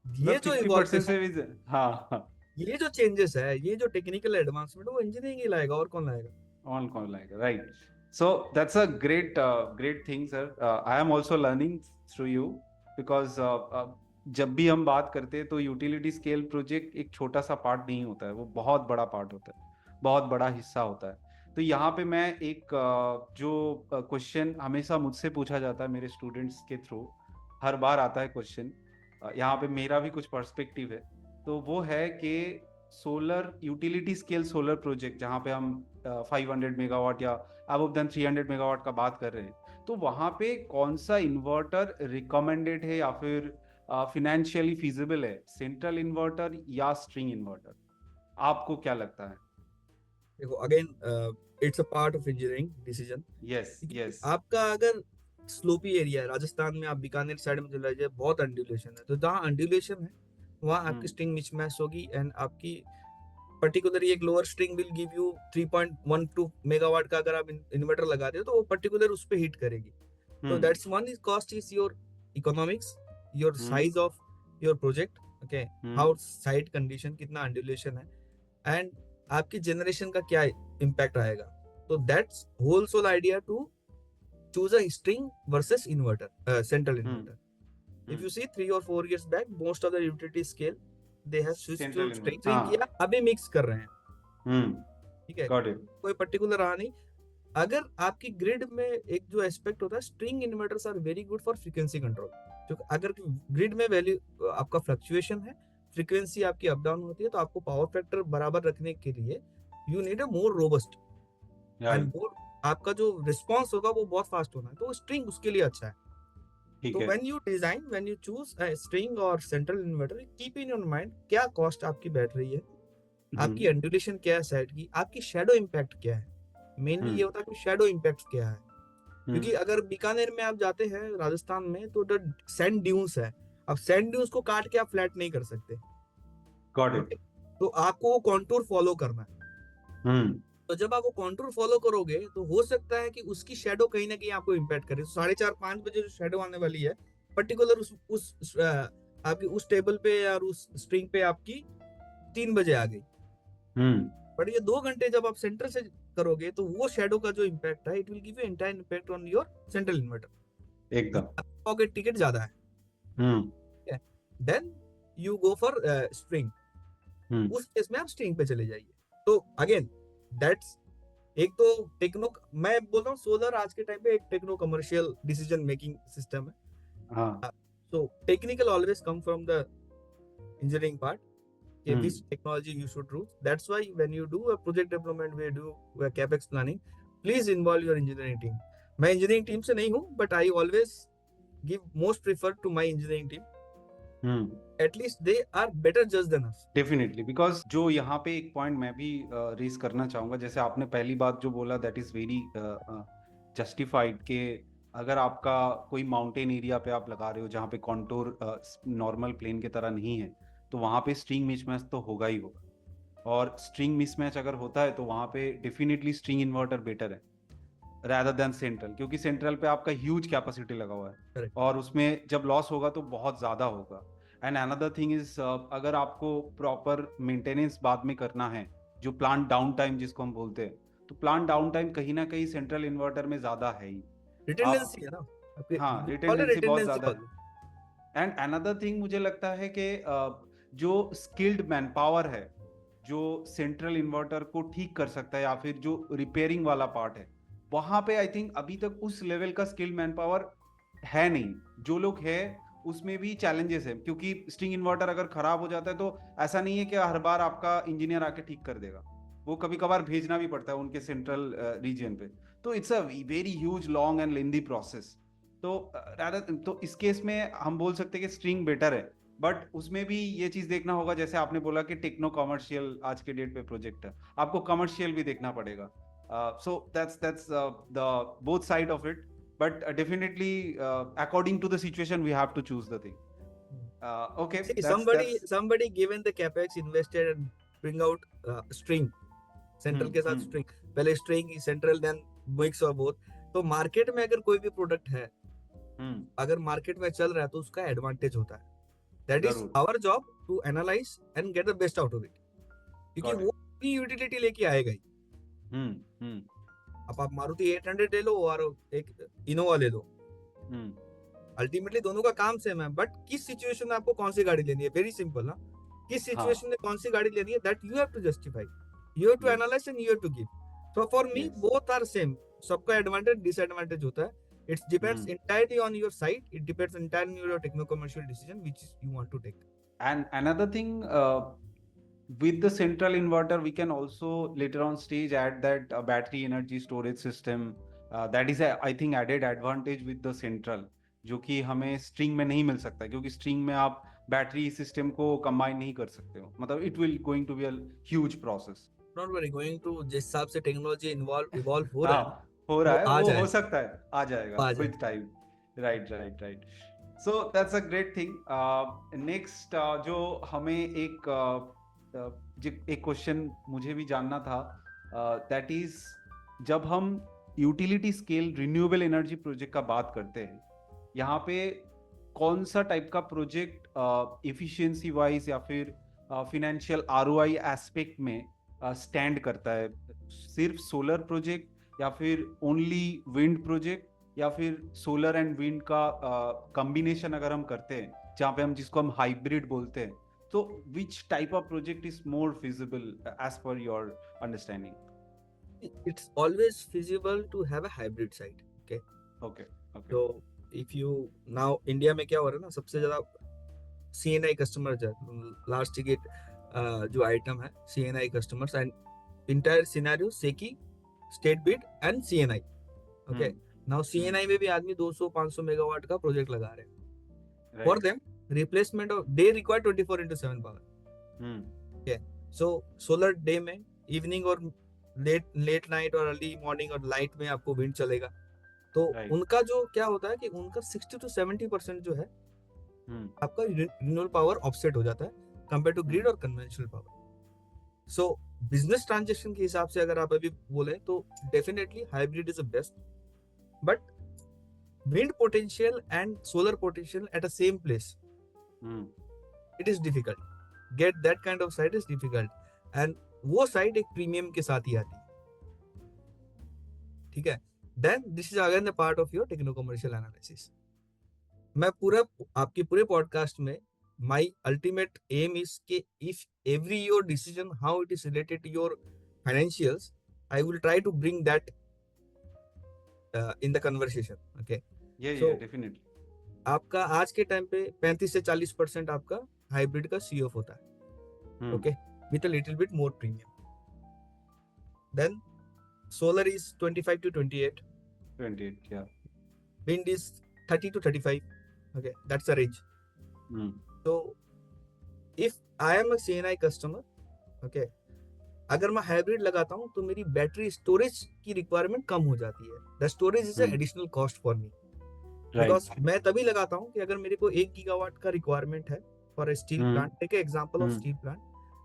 ये मतलब जो 50% इवॉल्वेशन, से भी हाँ, हाँ। ये जो चेंजेस है, ये जो टेक्निकल एडवांसमेंट, वो इंजीनियरिंग ही लाएगा, और कौन लाएगा। ऑन कॉल लाएगा, right. So that's a great great thing sir. I am also learning through you, because जब भी हम बात करते हैं तो यूटिलिटी स्केल प्रोजेक्ट एक छोटा सा पार्ट नहीं होता है, वो बहुत बड़ा पार्ट होता है, बहुत बड़ा हिस्सा होता है। तो यहाँ पे मैं एक जो क्वेश्चन हमेशा मुझसे पूछा जाता है मेरे स्टूडेंट्स के थ्रू, हर बार आता है क्वेश्चन, यहाँ पे मेरा भी कुछ पर्सपेक्टिव है। तो वो है कि solar utility scale solar project जहाँ पे हम 500 मेगावाट या अबव देन 300 मेगावाट का बात कर रहे हैं, तो वहां पे कौन सा इन्वर्टर रिकमेंडेड है या फिर फिनेंशियली फिजिबल है, सेंट्रल इन्वर्टर या स्ट्रिंग इन्वर्टर? आपको क्या लगता है? देखो again, it's a part of engineering decision. Yes, yes. आपका अगर स्लोपी एरिया है, राजस्थान में आप बीकानेर साइड में चला जाइए, बहुत अंडुलेशन है, तो जहाँ अंडुलेशन है वहाँ आपकी हम्म। स्ट्रिंग मिसमैच होगी, एंड आपकी पर्टिकुलरली एक lower string will give you 3.12 megawatt का अगर आप इन्वर्टर लगाते हो, तो वो पर्टिकुलर उस पर हिट करेगी। तो hmm. That's one is cost is your economics, your hmm. Size of your project, okay, hmm. How site condition, कितना अंडुलेशन है, एंड आपकी जनरेशन का क्या इम्पैक्ट आएगा। तो that's whole soul idea to choose a string versus inverter, central hmm. inverter. If hmm. you see 3 or 4 years back, most of the utility scale they have switched to central string, inverter, string किया, हाँ। अभी mix कर रहे हैं, हम्म। ठीक है। Got it. कोई particular रहा नहीं। अगर आपकी ग्रिड में एक जो एस्पेक्ट होता है, string inverters are very good for frequency control. क्योंकि अगर ग्रिड में वैल्यू आपका फ्लक्चुएशन है, फ्रीक्वेंसी आपकी अप डाउन होती है, तो आपको पावर फैक्टर बराबर रखने के लिए you need a more robust, and right. More आपका जो रिस्पॉन्स होगा वो बहुत फास्ट होना है, तो स्ट्रिंग उसके लिए अच्छा है। ठीक तो है। when you choose a string or central inverter, keep in your mind क्या कॉस्ट आपकी बैठ रही है, हम्म। आपकी अंडुलेशन क्या है साइड की, आपकी शेडो इम्पैक्ट क्या है। मेनली ये हम्म। होता है कि शेडो इम्पैक्ट क्या है। क्योंकि हम्म। अगर बीकानेर में आप जाते हैं राजस्थान में, तो जो सैंड ड्यून्स है, अब सैंड ड्यून्स को काट के आप फ्लैट नहीं कर सकते, गॉट इट। ओके। तो आपको वो कॉन्टूर फॉलो करना है। हम्म। तो जब आप वो कॉन्टूर फॉलो करोगे, तो हो सकता है कि उसकी शेडो कहीं ना कहीं आपको इम्पैक्ट करे। तो 4:30-5 बजे जो शेडो आने वाली है, पर्टिकुलर आपकी उस टेबल पे या उस स्ट्रिंग पे आपकी 3 बजे आ गई। हम्म। बट ये 2 घंटे जब आप सेंटर से करोगे, तो वो शेडो का जो इम्पैक्ट है, it will give you entire impact on your central inverter. एकदम। पॉकेट टिकट ज्यादा हम्म। है, then you go for string. Hmm. उस केस में आप स्ट्रिंग पे चले जाइए। तो अगेन दैट्स एक तो टेक्नो, मैं बोल रहा हूँ सोलर आज के टाइम पे एक techno commercial decision making system हाँ। है। So technical always come from the engineering part, which hmm. technology you should use. That's why when you do a project development, we do a capex planning, please involve your engineering team. मैं engineering team से नहीं हूँ, but I always give most prefer to my engineering team. Hmm. At least they are better judge than us. Definitely, because जो यहाँ पे एक point मैं भी रेज करना चाहूंगा, जैसे आपने पहली बात जो बोला दैट इज वेरी जस्टिफाइड, कि अगर आपका कोई माउंटेन एरिया पे आप लगा रहे हो जहाँ पे कॉन्टोर नॉर्मल प्लेन की तरह नहीं है, तो वहाँ पे स्ट्रिंग मिसमैच तो होगा ही होगा। और स्ट्रिंग मिसमैच अगर होता है तो वहाँ पे डेफिनेटली स्ट्रिंग इन्वर्टर बेटर है rather than सेंट्रल, क्योंकि सेंट्रल पे आपका ह्यूज कैपेसिटी लगा हुआ है Correct. और उसमें जब लॉस होगा तो बहुत ज्यादा होगा। एंड अनदर थिंग इज, अगर आपको प्रॉपर मेंटेनेंस बाद में करना है, जो प्लांट डाउन टाइम जिसको हम बोलते हैं, तो प्लांट डाउन टाइम कहीं ना कहीं सेंट्रल इन्वर्टर में ज्यादा है ही। रिटेंडेंसी है ना आपके, हाँ, call it रिटेंडेंसी बहुत redundancy ज्यादा है। only। एंड अनदर थिंग मुझे लगता है कि जो स्किल्ड मैन पावर है, जो सेंट्रल इन्वर्टर को ठीक कर सकता है या फिर जो रिपेयरिंग वाला पार्ट है, वहां पे आई थिंक अभी तक उस लेवल का स्किल्ड मैन पावर है नहीं। जो लोग है उसमें भी चैलेंजेस है, क्योंकि स्ट्रिंग इन्वर्टर अगर खराब हो जाता है तो ऐसा नहीं है कि हर बार आपका इंजीनियर आके ठीक कर देगा, वो कभी कभार भेजना भी पड़ता है उनके सेंट्रल रीजन पे। तो it's a very huge long and lengthy process. तो rather तो इस केस में हम बोल सकते हैं कि स्ट्रिंग बेटर है, बट उसमें भी ये चीज देखना होगा, जैसे आपने बोला कि टेक्नो कमर्शियल आज के डेट पे प्रोजेक्ट है, आपको कमर्शियल भी देखना पड़ेगा। So that's the both side of it, but definitely according to the situation we have to choose the thing. Okay, See, that's somebody given the capex invested and bring out string, central के साथ hmm string, पहले string central then mix और both. तो market में अगर कोई भी product है, अगर मार्केट में चल रहा है तो उसका एडवांटेज होता है। दैट इज जरूर। Our job to analyse and get the best out of it, क्योंकि गॉट वो इट। अपनी यूटिलिटी लेके आएगा ही। हम्म अब आप मारुति 800 ले लो और एक इनोवा ले लो, हम्म अल्टीमेटली दोनों का काम सेम है, बट किस सिचुएशन में आपको कौन सी गाड़ी लेनी है, वेरी सिंपल ना। किस हाँ, सिचुएशन में कौन सी गाड़ी लेनी है, that you have to justify, you have to yes analyse and you have to give. So for me yes. Both are same, सबका एडवांटेज डिसएडवांटेज होता है। It's depends entirely on your side, it depends entirely on your techno commercial decision which you want to take। And another thing, with the central inverter, we can also later on stage add that battery energy storage system. That is, I think, added advantage with the central, जो कि हमें string में नहीं मिल सकता, क्योंकि string में आप battery system को कंबाइन नहीं कर सकते हो, मतलब it will going to be a huge process. Not very going to, जिस हिसाब से टेक्नोलॉजी इवॉल्व हो रहा है ना, हाँ, हो रहा वो है, आ वो हो जाएगा, सकता है आ जाएगा आ विद जाएगा। Time. Right right right. So that's a great thing. Next जो हमें एक क्वेश्चन मुझे भी जानना था, दैट इज, जब हम utility scale renewable energy project का बात करते हैं, यहाँ पे कौन सा टाइप का प्रोजेक्ट एफिशिएंसी वाइज या फिर फिनेंशियल आरओआई एस्पेक्ट में स्टैंड करता है? सिर्फ सोलर प्रोजेक्ट या फिर ओनली विंड प्रोजेक्ट या फिर सोलर एंड विंड का कॉम्बिनेशन अगर हम करते हैं, जहाँ पे हम जिसको हम हाइब्रिड बोलते हैं, तो which type of project is more feasible as per your understanding? It's always feasible to have a hybrid site, okay? Okay okay. तो if you now इंडिया में क्या हो रहा है ना, सबसे ज्यादा CNI कस्टमर, लार्ज टिकट जो आइटम है CNI customers, and entire scenario SECI, state bid and CNI, okay. Now CNI में भी आदमी 200-500 मेगावाट का प्रोजेक्ट लगा रहे हैं। For them replacement of day require 24/7 power, okay. So solar day में, इवनिंग और लेट नाइट और अर्ली मॉर्निंग और लाइट में आपको विंड चलेगा। तो उनका जो क्या होता है कि उनका 60-70% जो है आपका रिन्यूएबल पावर ऑफसेट हो जाता है कंपेयर टू ग्रिड और conventional power. So business transaction के हिसाब से अगर आप अभी बोले तो definitely hybrid is the best, but wind potential and solar potential at a same place, it is difficult, get that kind of site is difficult, and वो site एक प्रीमियम के साथ ही आती है, ठीक है। Then this is again the part of your techno commercial analysis. मैं पूरा आपके पूरे पॉडकास्ट में माय अल्टीमेट एम इज कि if every your decision how it is related to your financials, I will try to bring that in the conversation, okay. So definitely आपका आज के time पे 35 से 40% आपका हाइब्रिड का सी ऑफ होता है, okay, with a little bit more premium. Then solar is 25 to 28, yeah. wind is 30 to 35, okay, that's the range. So if I am a CNI customer, okay, अगर मैं हाइब्रिड लगाता हूँ तो मेरी बैटरी स्टोरेज की requirement कम हो जाती है। The storage is additional cost for me, because मैं तभी लगाता हूँ कि अगर मेरे को 1 गीगावाट का रिक्वायरमेंट है for steel plant, take example of steel plant,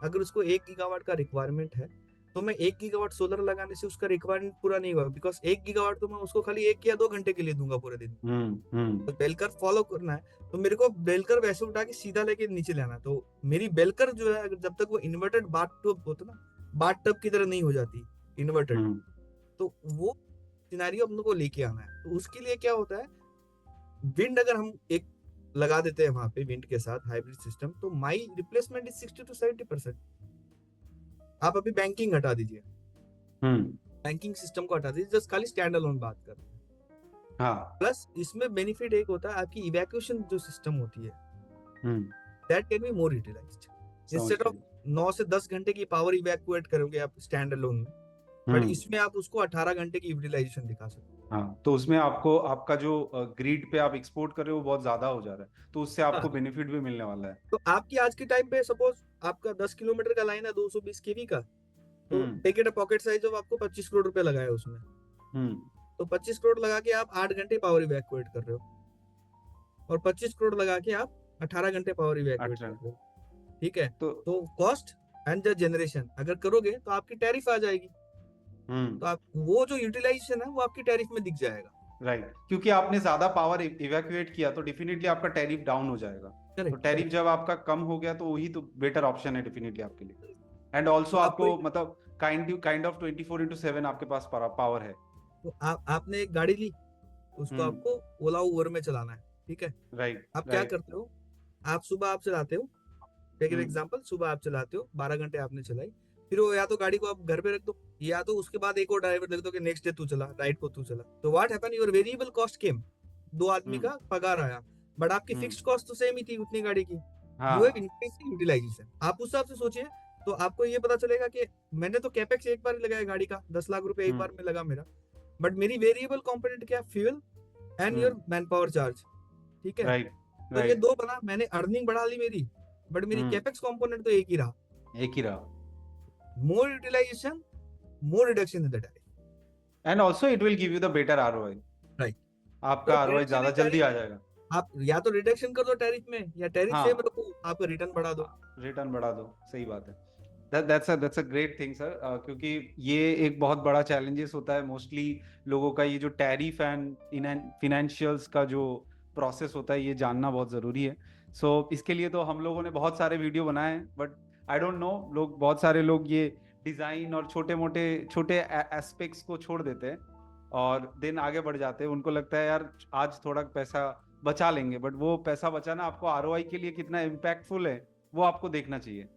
अगर उसको 1 गीगावाट का रिक्वायरमेंट है तो मैं 1 गीगावाट सोलर लगाने से उसका रिक्वायरमेंट पूरा नहीं होगा, बिकॉज 1 गीगावाट तो मैं उसको खाली 1 या 2 घंटे के लिए दूंगा पूरे दिन। तो बेल कर्व फॉलो करना है तो मेरे को बेल कर्व वैसे उठा के सीधा लेके नीचे लाना, तो मेरी बेल कर्व जो है जब तक वो इन्वर्टेड बाथ टब होता ना, बाथ टब की तरह नहीं हो जाती इन्वर्टेड, तो वो सिनेरियो अपने को लेके आना है। तो उसके लिए क्या होता है, विंड अगर हम एक लगा देते हैं वहां पे विंड के साथ हाइब्रिड सिस्टम, तो माई रिप्लेसमेंट इज 60 to 70%। आप अभी बैंकिंग हटा दीजिए, बैंकिंग सिस्टम को हटा दीजिए, जस्ट खाली स्टैंड अलोन बात कर रहे हैं। हाँ प्लस इसमें बेनिफिट एक होता है, आपकी इवैक्यूएशन जो सिस्टम होती है that can be more utilised. Instead of 9 से 10 घंटे की पावर इवैक्यूएट करोगे आप स्टैंड अलोन में, बट इसमें आप उसको 18 घंटे की यूटिलाइजेशन दिखा सकते हो। हाँ, तो उसमें आपको आपका जो ग्रिड पे आप एक्सपोर्ट कर रहे हो वो बहुत ज्यादा हो जा रहा है, तो उससे आपको हाँ, बेनिफिट भी मिलने वाला है। तो आपकी आज के टाइम पे सपोज आपका 10 किलोमीटर का लाइन है 220 केवी का, तो take it a pocket size of आपको 25 करोड़ रुपए लगाए उसमें, तो 25 करोड़ लगा के आप 8 घंटे पावर इवैक्यूएट कर रहे हो, और 25 करोड़ लगा के आप 18 घंटे पावर इवैक्यूएट कर अच्छा, रहे हो। ठीक है, तो तो कॉस्ट एंड द जनरेशन अगर करोगे तो आपकी टैरिफ आ जाएगी, तो आप वो जो यूटिलाइजेशन है वो आपकी टैरिफ में दिख जाएगा। राइट, क्योंकि आपने ज्यादा पावर इवैक्यूएट किया तो डेफिनेटली आपका टैरिफ डाउन हो जाएगा। तो करेक्ट, टैरिफ करेक्ट। जब आपका कम हो गया तो वही तो बेटर ऑप्शन है डेफिनेटली आपके लिए। एंड ऑल्सो तो आपको आपको मतलब काइंड ऑफ 24/7 आपके पास पावर है। तो आपने एक गाड़ी ली, उसको आपको ओला उबर में चलाना है, ठीक है। राइट आप क्या राइट। करते हो, आप सुबह आप चलाते हो, टेक एन एग्जांपल, सुबह आप चलाते हो 12 घंटे आपने चलाई, फिर वो या तो गाड़ी को आप घर पे रख दो, या तो उसके बाद एक और ड्राइवर रख दो कि नेक्स्ट डे तू चला, राइट को तू चला। तो what happen, your variable cost came, 2 आदमी का पगार आया, बट आपकी फिक्स्ड कॉस्ट तो सेम ही थी उतनी गाड़ी की। यू हैव हाँ इंक्रीज यूटिलाइजेशन। आप उस हिसाब से सोचिए, तो आपको ये पता चलेगा कि मैंने तो कैपेक्स एक बार ही लगाया गाड़ी का, 10 लाख रुपए एक बार में लगा मेरा, बट मेरी वेरिएबल कंपोनेंट क्या, fuel and your man power charge. ठीक है, राइट तो ये राइट। दो बना, मैंने अर्निंग बढ़ा ली मेरी, बट मेरी कैपेक्स कंपोनेंट तो एक ही रहा। एक ही रहा। More utilization, more reduction in the tariff. And also it will give you the better ROI. Right, तो आपका आरओआई रिडक्शन ज्यादा इन जल्दी टैरिफ, आ जाएगा। आप या तो रिडक्शन कर दो टैरिफ में, या टैरिफ सेम हाँ, रखो, आपका रिटर्न बढ़ा दो। रिटर्न बढ़ा दो, सही बात है। That's a great thing sir, क्योंकि ये एक बहुत बड़ा चैलेंजेस होता है मोस्टली लोगों का, ये जो टैरिफ एंड फिनेंशियल्स का जो प्रोसेस होता है ये जानना बहुत जरूरी है। इसके लिए तो हम लोगों ने बहुत सारे वीडियो बनाए हैं, बट आई डोंट नो, लोग बहुत सारे लोग ये डिजाइन और छोटे एस्पेक्ट्स को छोड़ देते हैं और दिन आगे बढ़ जाते हैं। उनको लगता है यार आज थोड़ा पैसा बचा लेंगे, बट वो पैसा बचाना आपको आरओआई के लिए कितना इम्पैक्टफुल है वो आपको देखना चाहिए।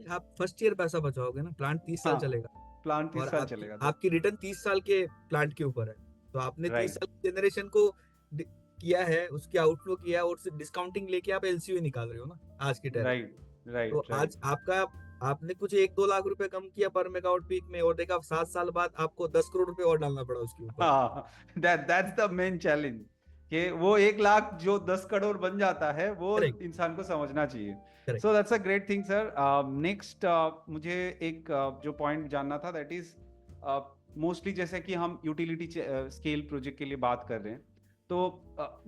आप फर्स्ट ईयर पैसा बचाओगे ना, प्लांट 30 साल हाँ, चलेगा, प्लान और 30 साल आपकी चलेगा तो। आपकी रिटर्न 30 साल के प्लांट के ऊपर है। तो आपने 30 राइट साल की जनरेशन को किया है, उसके आउटफ्लो किया है, और डिस्काउंटिंग लेके आप एलसीओ निकाल रहे हो ना आज की टैरिफ। राइट तो राइट आज राइट। आपका, आपने कुछ 1-2 लाख रुपए कम किया पर मेगावाट पीक में, और देखा 7 साल बाद आपको 10 करोड़ रुपए और डालना पड़ा उसके ऊपर। हाँ, दैट्स द मेन चैलेंज, कि वो 1 लाख जो 10 करोड़ बन जाता है वो करेक्ट, इंसान को समझना चाहिए। Correct. So that's a great thing sir. Next मुझे एक जो पॉइंट जानना था, दैट इज मोस्टली जैसे कि हम यूटिलिटी स्केल प्रोजेक्ट के लिए बात कर रहे हैं, तो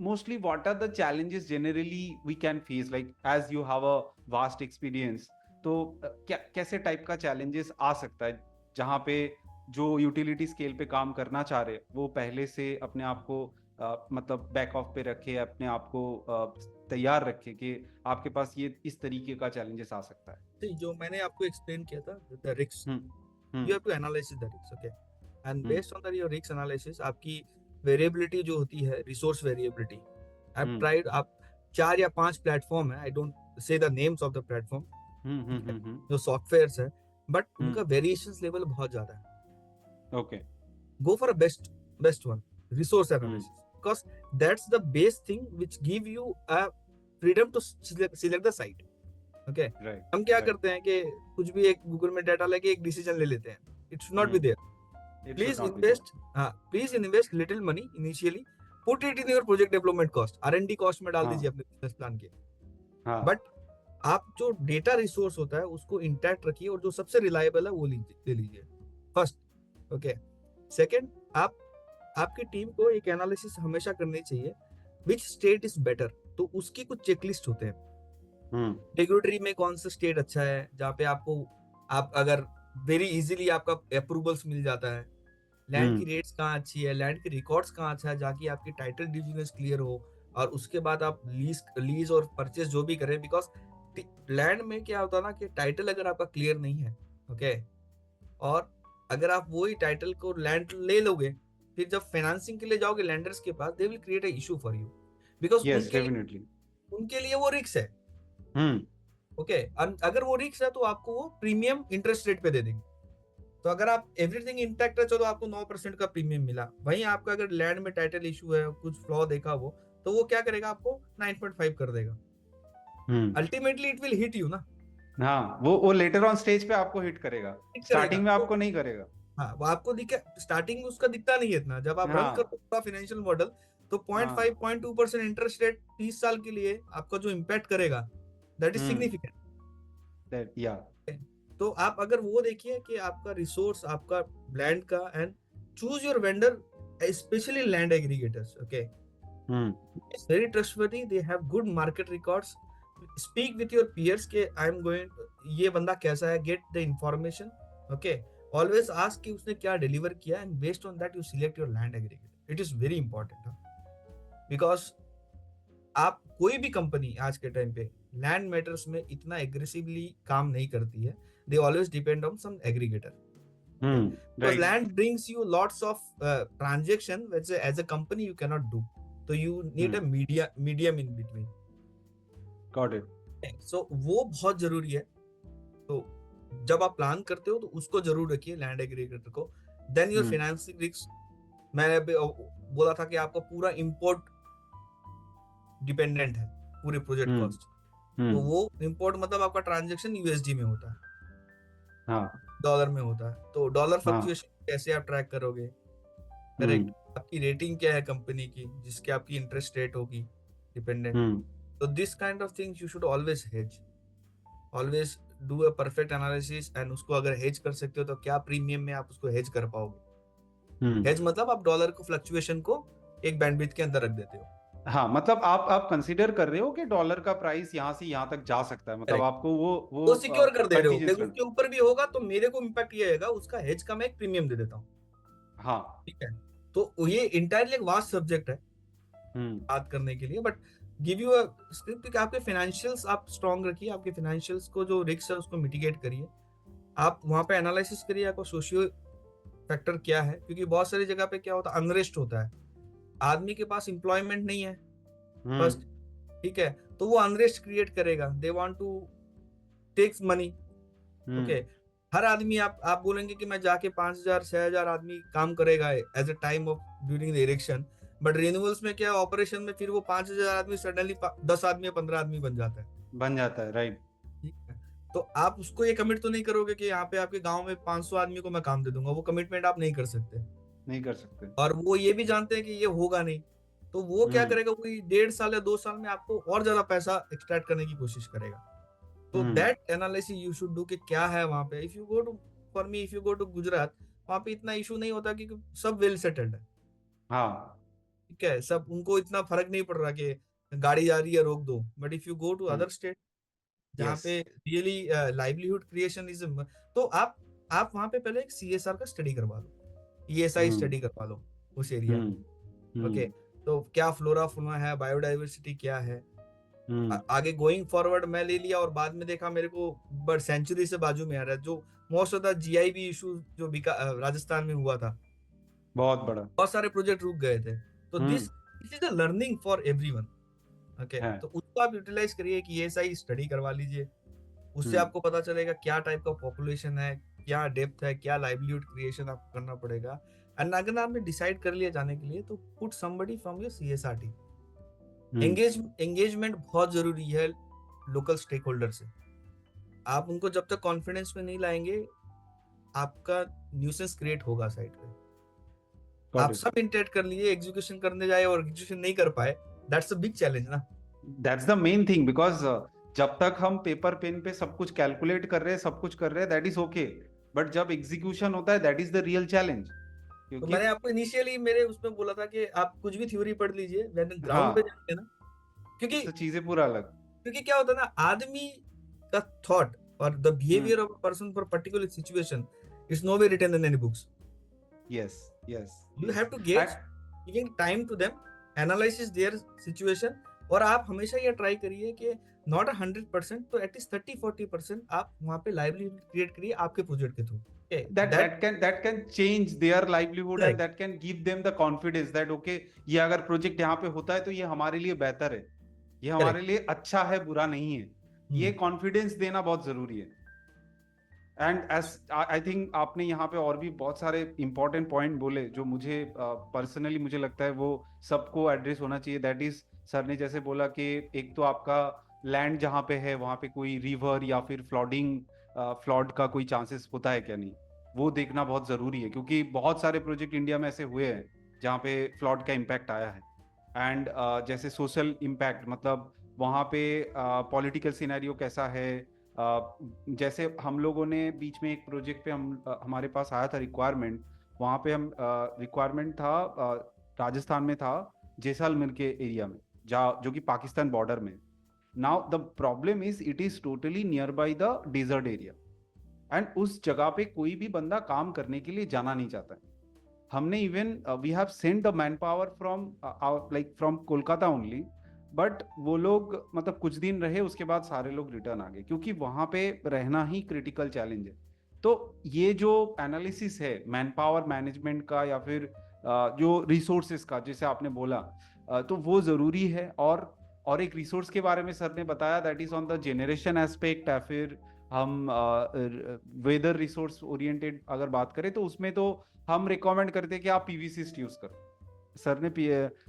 mostly what are the challenges generally we can face, like as you have a vast experience, तो क्या कैसे टाइप का चैलेंजेस आ सकता है जहाँ पे जो यूटिलिटी स्केल पे काम करना चाह रहे वो पहले से अपने आप को मतलब बैक ऑफ पे रखे, अपने आप को तैयार रखे कि आपके पास ये इस तरीके का चैलेंजेस आ सकता है। तो जो मैंने आपको एक्सप्लेन किया था, the risk, hmm you have hmm to analyse the risk, okay, and hmm based on the your risk analysis, आपकी वेरिएबिलिटी जो होती है, resource variability, I have hmm tried, आप 4 या 5 प्लेटफॉर्म है, I don't say the names of the platform, ठीक है, हम्म। जो सॉफ्टवेयर्स है, बट उनका हम्म, वेरिएशंस लेवल बहुत ज्यादा है। Okay. Go for a best one, resource hmm analysis, because that's the base thing which give you a freedom to select the site. Okay, right हम क्या राइट। करते हैं कि कुछ भी एक गूगल में डाटा लेके एक डिसीजन ले लेते हैं, it should not be there. It should please not be there. Invest, हाँ, please invest little money initially, put it in your project development cost, R&D cost में डाल दीजिए हाँ अपने बिजनेस प्लान के। हाँ। बट आप जो डेटा रिसोर्स होता है उसको इंटैक्ट रखिए, और जो सबसे रिलायबल है वो ले लीजिए फर्स्ट। ओके, सेकेंड, आप आपकी टीम को एक एनालिसिस हमेशा करनी चाहिए, विच स्टेट इज बेटर, तो उसकी कुछ चेकलिस्ट होते हैं। रेगुलेटरी में कौन सा स्टेट अच्छा है, जहाँ पे आपको, आप अगर वेरी इजीली आपका अप्रूवल्स मिल जाता है, लैंड की रेट्स कहाँ अच्छी है, लैंड की रिकॉर्ड्स कहाँ अच्छा है, जाके आपकी टाइटल डिविजन क्लियर हो, और उसके बाद आप लीज और परचेस जो भी करें, बिकॉज लैंड में क्या होता है ना कि टाइटल अगर आपका क्लियर नहीं है, ओके, और अगर आप वही टाइटल को लैंड ले लोगे फिर जब फाइनेंसिंग के लिए जाओगे लैंडर्स के पास, they will create a issue for you, because yes definitely. उनके लिए वो रिस्क है। हम्म ओके, अगर वो रिस्क है तो आपको वो प्रीमियम इंटरेस्ट रेट पे दे देंगे। तो अगर आप एवरीथिंग इंटैक्ट है, चलो आपको 9% का प्रीमियम मिला, वहीं आपका अगर लैंड में टाइटल इशू है, कुछ फ्लॉ देखा वो, तो वो क्या करेगा, आपको 9.5 कर देगा। Ultimately it will hit you ना। हाँ, वो लेटर ऑन स्टेज पे आपको हिट करेगा, हिट करेगा स्टार्टिंग में तो, आपको नहीं करेगा। हाँ, वो आपको दिखे, स्टार्टिंग में उसका दिखता नहीं है इतना, जब आप रन हाँ करो पूरा फाइनेंशियल मॉडल, तो हाँ 0.5 0.2% इंटरेस्ट रेट 30 साल के लिए आपका जो इम्पैक्ट करेगा, दैट इज सिग्निफिकेंट। दैट या तो आप अगर वो देखिए कि आपका रिसोर्स, आपका लैंड का, and choose your vendor, specially land aggregators. Okay, it's very trustworthy, they have good market records, speak with your peers के I am going, ये बंदा कैसा है, get the information, okay, always ask कि उसने क्या deliver किया, and based on that you select your land aggregator. It is very important, because आप कोई भी कंपनी आज के टाइम पे लैंड मैटर्स में इतना एग्रेसिवली काम नहीं करती है, they always depend on some aggregator, okay, because right land brings you lots of transaction which as a company you cannot do, so you need a medium in between. Got it. So वो बहुत जरूरी है। तो जब आप plan करते हो तो उसको जरूर रखिए, लैंड एग्रीगेटर को। देन योर फाइनेंसिंग रिस्क, मैंने अभी बोला था कि आपका पूरा इंपोर्ट डिपेंडेंट है, पूरे प्रोजेक्ट कॉस्ट। तो वो इंपोर्ट मतलब आपका ट्रांजेक्शन यूएसडी में होता है, हाँ डॉलर में होता है, तो डॉलर हाँ फ्लक्चुएशन कैसे आप ट्रैक करोगे, करेक्ट। आपकी रेटिंग क्या है कंपनी की, जिसके आपकी इंटरेस्ट रेट होगी डिपेंडेंट। तो this kind of things you should always hedge, always do a perfect analysis, and उसको अगर हेज कर सकते हो तो क्या प्रीमियम में आप उसको हेज कर पाओगे। हेज मतलब आप डॉलर को फ्लक्चुएशन को एक बैंडविड्थ के अंदर रख देते हो। हाँ, मतलब आप कंसीडर कर रहे हो कि डॉलर का प्राइस यहाँ से यहाँ तक जा सकता है, मतलब करेक्ट, आपको वो तो सिक्योर कर दे रहे हो, कंटीजेंस देखो उसके ऊपर भी होगा तो मेरे को इम्पैक्ट ये आएगा, उसका हेज का मैं एक प्रीमियम दे देता हूँ। हाँ ठीक है, तो ये इंटायरली एक वास्ट सब्जेक्ट है हम्म बात करने के लिए, but give you a script कि आपके फाइनेंशियल्स आप स्ट्रॉन्ग रखिए, आपके फाइनेंशियल्स को जो रिस्क है उसको मिटिगेट करिए। आप वहां पे एनालिसिस करिए आपका सोशियो फैक्टर क्या है, क्योंकि बहुत सारी जगह पे क्या होता है, अनरेस्ट होता है, आदमी के पास एम्प्लॉयमेंट नहीं है फर्स्ट। ठीक है, तो वो अनरेस्ट क्रिएट करेगा, they want to takes money. Okay, हर आदमी आप बोलेंगे कि मैं जाके 5,000 6,000 आदमी काम करेगा as a time of during the election, but renewables में क्या ऑपरेशन में फिर वो 5,000 आदमी सडनली 10 आदमी या 15 आदमी बन जाता है, राइट। ठीक है। तो आप उसको ये कमिट तो नहीं करोगे कि यहाँ पे आपके गांव में 500 आदमी को मैं काम दे दूंगा, वो कमिटमेंट आप नहीं कर सकते, नहीं कर सकते। और वो ये भी जानते हैं कि ये होगा नहीं। तो वो क्या करेगा, कोई 1.5 साल या 2 साल में आपको और ज्यादा पैसा एक्सट्रैक्ट करने की कोशिश करेगा। तो that analysis you should do कि क्या है वहां पे। If you go to, for me if you go to Gujarat, वहां पे इतना इशू नहीं होता क्योंकि सब वेल सेटल्ड है। हाँ ठीक है, सब उनको इतना फर्क नहीं पड़ रहा कि गाड़ी जा रही है रोक दो। But if you go to other state जहाँ यस पे रियली लाइवलीहुड क्रिएशन इज, तो आप वहां पे पहले एक सीएसआर का स्टडी करवा लो, ईएसआई स्टडी करवा लो उस एरिया में। ओके, तो क्या फ्लोरा फौना है, बायोडाइवर्सिटी क्या है। आगे गोइंग फॉरवर्ड मैं ले लिया और बाद में देखा मेरे को बर्ड सेंचुरी से बाजू में आ रहा है, जो most of the GIB issue जो राजस्थान में हुआ था, बहुत बड़ा बहुत सारे प्रोजेक्ट रुक गए थे। तो this is a learning for everyone. Okay, है। तो उसको आप यूटिलाइज करिए कि ईएसआई स्टडी करवा लीजिए, उससे आपको पता चलेगा क्या टाइप का पॉपुलेशन है, क्या डेप्थ है, क्या लाइवलीहुड क्रिएशन आपको करना पड़ेगा। एंड अगर आपने डिसाइड कर लिया जाने के लिए, तो put somebody from your CSR team. Engagement बहुत जरूरी है लोकल स्टेक होल्डर से। आप उनको जब तक कॉन्फिडेंस में नहीं लाएंगे, आपका न्यूसेंस क्रिएट होगा साइड पे। आप सब इंटेट कर लिए, एग्जीक्यूशन करने जाए और एग्जीक्यूशन नहीं कर पाए, दैट्स अ बिग चैलेंज ना। That's the main thing, because जब तक हम पेपर पेन पे सब कुछ कैलकुलेट कर रहे हैं, सब कुछ कर रहे हैं, दैट इज ओके, बट जब एग्जीक्यूशन होता है that is the real challenge. तो क्योंकि मैंने आपको इनिशियली मेरे उसमें बोला था कि आप कुछ भी थ्योरी पढ़ लीजिए, ग्राउंड पे हाँ, जाएंगे ना, क्योंकि तो चीजें पूरा अलग। क्या होता है ना, आदमी का थॉट और the behaviour of a person for particular situation is no way written in any books. Yes yes you have to get giving time to them, analysis their situation. और आप हमेशा ये ट्राई करिए कि नॉट 100% तो at least 30-40% आप वहां पे लाइवलीहुड क्रिएट करिए आपके प्रोजेक्ट के through. Okay, that can change their livelihood and correct, that can give them the confidence that okay, ये अगर प्रोजेक्ट यहाँ पे होता है तो ये हमारे लिए बेहतर है, ये हमारे correct. लिए अच्छा है, बुरा नहीं है. ये कॉन्फिडेंस देना बहुत जरूरी है. एंड एज आई थिंक आपने यहाँ पे और भी बहुत सारे इंपॉर्टेंट पॉइंट बोले जो मुझे पर्सनली मुझे लगता है वो सबको एड्रेस होना चाहिए. दैट इज, सर ने जैसे बोला कि एक तो आपका लैंड जहाँ पे है वहाँ पे कोई रिवर या फिर फ्लड का कोई चांसेस होता है क्या नहीं, वो देखना बहुत जरूरी है. क्योंकि बहुत सारे प्रोजेक्ट इंडिया में ऐसे हुए हैं जहाँ पे फ्लड का इम्पैक्ट आया है. एंड जैसे सोशल इम्पैक्ट, मतलब वहाँ पे पॉलिटिकल सिनेरियो कैसा है. जैसे हम लोगों ने बीच में एक प्रोजेक्ट पे हमारे पास आया था रिक्वायरमेंट, वहाँ पे हम रिक्वायरमेंट था राजस्थान में था, जैसलमेर के एरिया में, जो कि पाकिस्तान बॉर्डर में. Now the problem is it is totally near by the desert area and उस जगह पे कोई भी बंदा काम करने के लिए जाना नहीं चाहता है. हमने even we have sent the man power from like from Kolkata only, but वो लोग मतलब कुछ दिन रहे, उसके बाद सारे लोग रिटर्न आ गए क्योंकि वहां पे रहना ही क्रिटिकल चैलेंज है. तो ये जो एनालिसिस है मैन पावर मैनेजमेंट का या फिर जो रिसोर्सेस का जैसे आपने बोला, तो वो जरूरी है. और एक रिसोर्स के बारे में सर ने बताया, that is on the generation aspect. या फिर हम वेदर रिसोर्स ओरिएंटेड अगर बात करें तो उसमें तो हम रिकमेंड करते हैं कि आप पीवीसिस्ट यूज करो. सर ने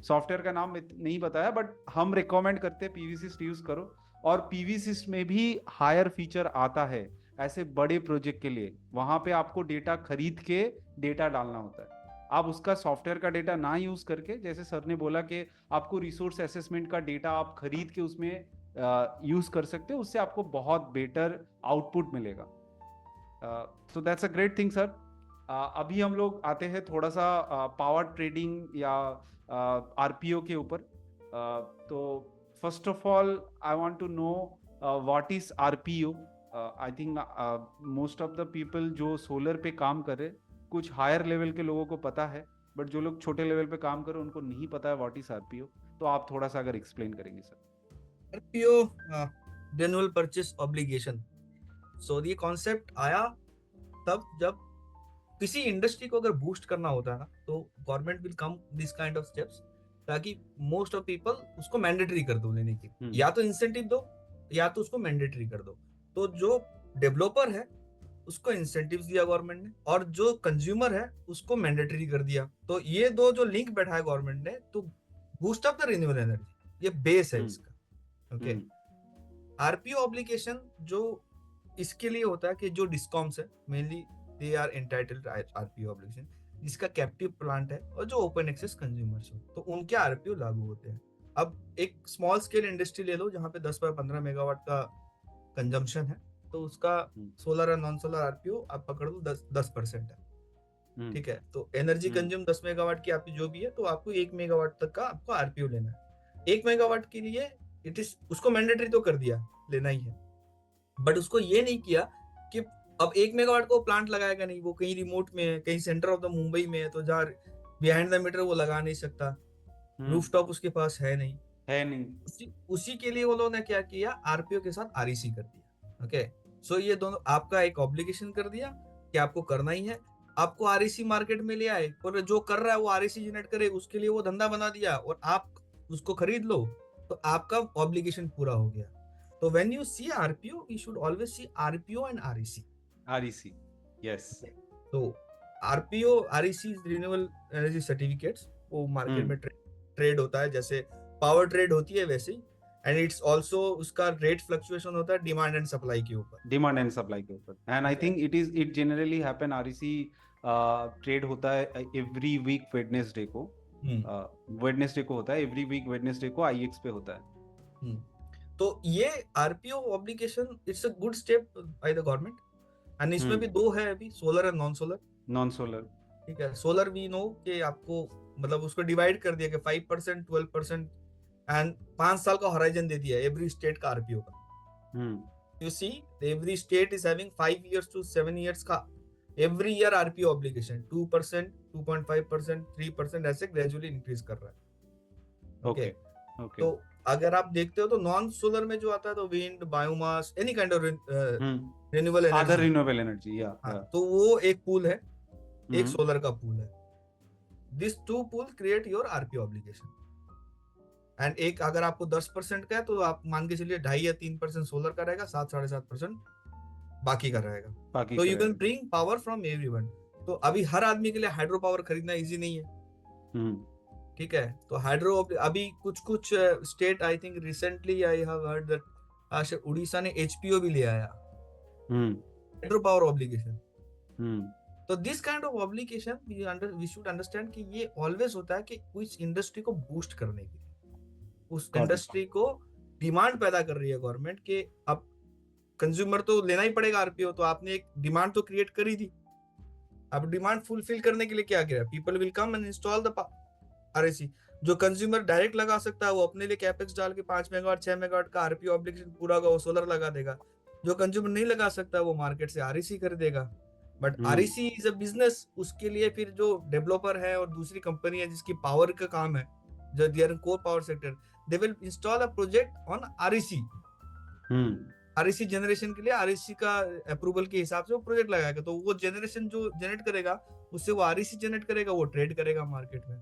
सॉफ्टवेयर का नाम नहीं बताया, बट हम रिकमेंड करते हैं पीवीसिस्ट यूज करो. और पीवीसिस्ट में भी हायर फीचर आता है ऐसे बड़े प्रोजेक्ट के लिए. वहां पे आपको डेटा खरीद के डेटा डालना होता है. आप उसका सॉफ्टवेयर का डेटा ना यूज करके, जैसे सर ने बोला कि आपको रिसोर्स असेसमेंट का डेटा आप खरीद के उसमें यूज कर सकते हो, उससे आपको बहुत बेटर आउटपुट मिलेगा. So that's a great thing sir. अभी हम लोग आते हैं थोड़ा सा पावर ट्रेडिंग या आरपीओ के ऊपर. तो first of all I want to know what is RPO. I think most of the people जो सोलर पे काम कर रहे, कुछ हायर लेवल के लोगों को पता है, बट जो लोग छोटे लेवल पे काम कर रहे उनको नहीं पता है व्हाट इज आरपीओ. तो आप थोड़ा सा अगर एक्सप्लेन करेंगे sir. RPO, renewal purchase obligation. So ये कॉन्सेप्ट आया तब जब किसी इंडस्ट्री को अगर बूस्ट करना होता है ना, तो government will come this kind of steps ताकि मोस्ट ऑफ पीपल उसको मैंडेटरी कर दो लेने की. या तो इंसेंटिव दो या तो उसको मैंडेटरी कर दो. तो जो डेवलपर है उसको इंसेंटिव्स दिया गवर्नमेंट ने, और जो कंज्यूमर है उसको मैंडेटरी कर दिया. तो ये दो जो लिंक बैठा है गवर्नमेंट ने, तो boost up the renewable energy, ये बेस है इसका. ओके. आरपीओ ऑब्लिगेशन जो इसके लिए होता है कि जो डिस्कॉम्स है mainly they are entitled RPO obligation, जिसका कैप्टिव प्लांट है और जो ओपन एक्सेस कंज्यूमर्स हो, तो उनके आरपीओ लागू होते हैं. अब एक स्मॉल स्केल इंडस्ट्री ले लो जहाँ पे 10 by 15 मेगावाट का कंजम्पशन है, तो उसका सोलर और नॉन सोलर आरपीओ आप पकड़ लो 10% है. ठीक है. तो एनर्जी कंज्यूम 10 मेगावाट की आपकी जो भी है, तो आपको 1 मेगावाट तक का आपको आरपीओ लेना है. 1 मेगावाट के लिए इट इज, उसको मैंडेटरी तो कर दिया, लेना ही है, बट उसको ये नहीं किया कि अब 1 मेगावाट को प्लांट लगाएगा नहीं, वो कहीं रिमोट में है, कहीं सेंटर ऑफ द मुंबई में है, तो जहाँ बिहाइंड द मीटर वो लगा नहीं सकता, रूफटॉप उसके पास है नहीं. उसी के लिए वो लोगों ने क्या किया, आरपीओ के साथ आरईसी कर दिया. ओके. सो ये दोनों आपका एक ऑब्लिगेशन कर दिया कि आपको करना ही है. आपको आरईसी मार्केट में ले आए और जो कर रहा है वो आरईसी जनरेट करे, उसके लिए वो धंधा बना दिया और आप उसको खरीद लो, तो आपका ऑब्लिगेशन पूरा हो गया. तो when you see RPO, you should always see RPO and REC. REC, yes. तो RPO, REC renewable energy certificates, वो मार्केट में ट्रेड होता है जैसे पावर ट्रेड होती है वैसे ही. एंड इट्स आल्सो उसका रेट फ्लक्चुएशन होता है डिमांड एंड सप्लाई के ऊपर. And I think it generally happen, REC trade होता है एवरी वीक वेडनेसडे को. वेडनेसडे को होता है, एवरी वीक वेडनेसडे को IEX पे होता है. तो ये RPO obligation it's a good step by the government. And इसमें भी दो है अभी, सोलर एंड नॉन सोलर. ठीक है. सोलर वी नो कि आपको मतलब उसको डिवाइड कर दिया कि 5%, 12% एंड 5 साल का होराइजन दे दिया एवरी स्टेट का आरपीओ का. You see every state is having 5 years to 7 years का एवरी ईयर आरपीओ ऑब्लिगेशन. 2%, 2.5%, 3% ऐसे ग्रेजुअली इंक्रीज कर रहा है. ओके. तो अगर आप देखते हो तो नॉन सोलर में जो आता है तो wind, biomass, any kind of renewable other energy, renewable energy, या हाँ, तो वो एक पूल है, एक हम्म सोलर का पूल है. This to pool create your RP obligation. And एक अगर आपको 10% का है तो आप मान के चलिए 2.5 या 3% सोलर का रहेगा, 7-7.5% बाकी का रहेगा. बाकी तो यू कैन करेगा। Bring power from everyone. तो अभी हर आदमी के लिए हाइड्रो पावर खरीदना इजी नहीं है. हम्म ठीक है, तो हाइड्रो अभी कुछ कुछ state, I think recently I have heard that Odisha ने एचपीओ भी ले आया, hmm hydro power obligation. Hmm तो this kind of obligation we should understand कि ये ऑलवेज होता है कि उस इंडस्ट्री को बूस्ट करने के लिए, उस गॉट इट। इंडस्ट्री को डिमांड पैदा कर रही है गवर्नमेंट कि अब कंज्यूमर तो लेना ही पड़ेगा आरपीओ, तो आपने एक डिमांड तो क्रिएट करी थी. अब डिमांड फुलफिल करने के लिए क्या किया, people will come and install the RAC. जो कंज्यूमर डायरेक्ट लगा सकता है वो अपने लिए कैपेक्स डाल के 5 मेगावाट 6 मेगावाट का आरपीओ ऑब्लिगेशन पूरा होगा, वो सोलर लगा देगा. जो कंज्यूमर नहीं लगा सकता वो मार्केट से आरईसी खरीदेगा. But REC is a business. उसके लिए फिर जो डेवलपर है और दूसरी कंपनी है जिसकी पावर का काम है, जो there core power sector, they will install a project on REC. REC generation के लिए आरईसी का अप्रूवल के हिसाब से वो प्रोजेक्ट लगाएगा. तो वो जनरेशन जो जनरेट करेगा उससे वो आरईसी जनरेट करेगा, वो ट्रेड करेगा मार्केट में.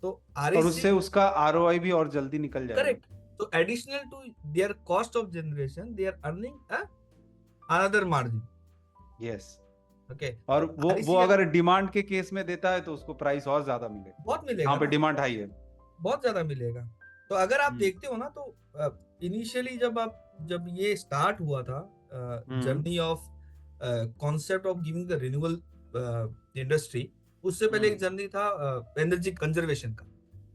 तो और आरईसी उससे उसका आरओआई भी और जल्दी निकल जाएगा। करेक्ट. तो additional to their cost of generation they are earning another margin. Yes, okay, और तो वो आरईसी अगर डिमांड के केस में देता है तो उसको प्राइस और ज्यादा मिलेगा, बहुत मिलेगा यहाँ पे ना, डिमांड हाई है। बहुत ज्यादा मिलेगा. तो अगर आप देखते हो ना तो इनिशियली जब ये स्टार्ट हुआ था journey of concept of giving the renewable industry, उससे पहले एक जर्नी था एनर्जी कंजर्वेशन का.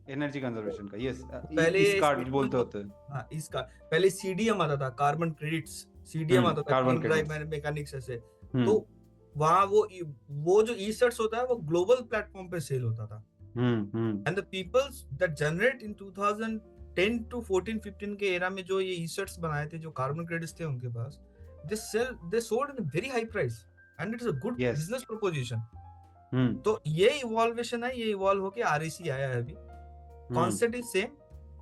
एनर्जी कंजर्वेशन का, यस, पहले इस कार्ड बोलते होते हैं। हाँ, इसका पहले सीडीएम आता था, कार्बन क्रेडिट्स. सीडीएम आता था, carbon clean drive credits. Mechanics ऐसे. तो वहाँ वो जो ई सर्ट्स होता है वो ग्लोबल प्लेटफॉर्म पे सेल होता था. And the peoples that generate in 2010 to 14-15 के एरा में जो ये ई सर्ट्स बनाए थे, जो कार्बन क्रेडिट्स थे उनके पास, they sold in very high price and it is a good business proposition. तो ये इवॉल्वेशन है, ये इवॉल्व होके आरईसी आया है अभी. कॉन्सेप्ट इज सेम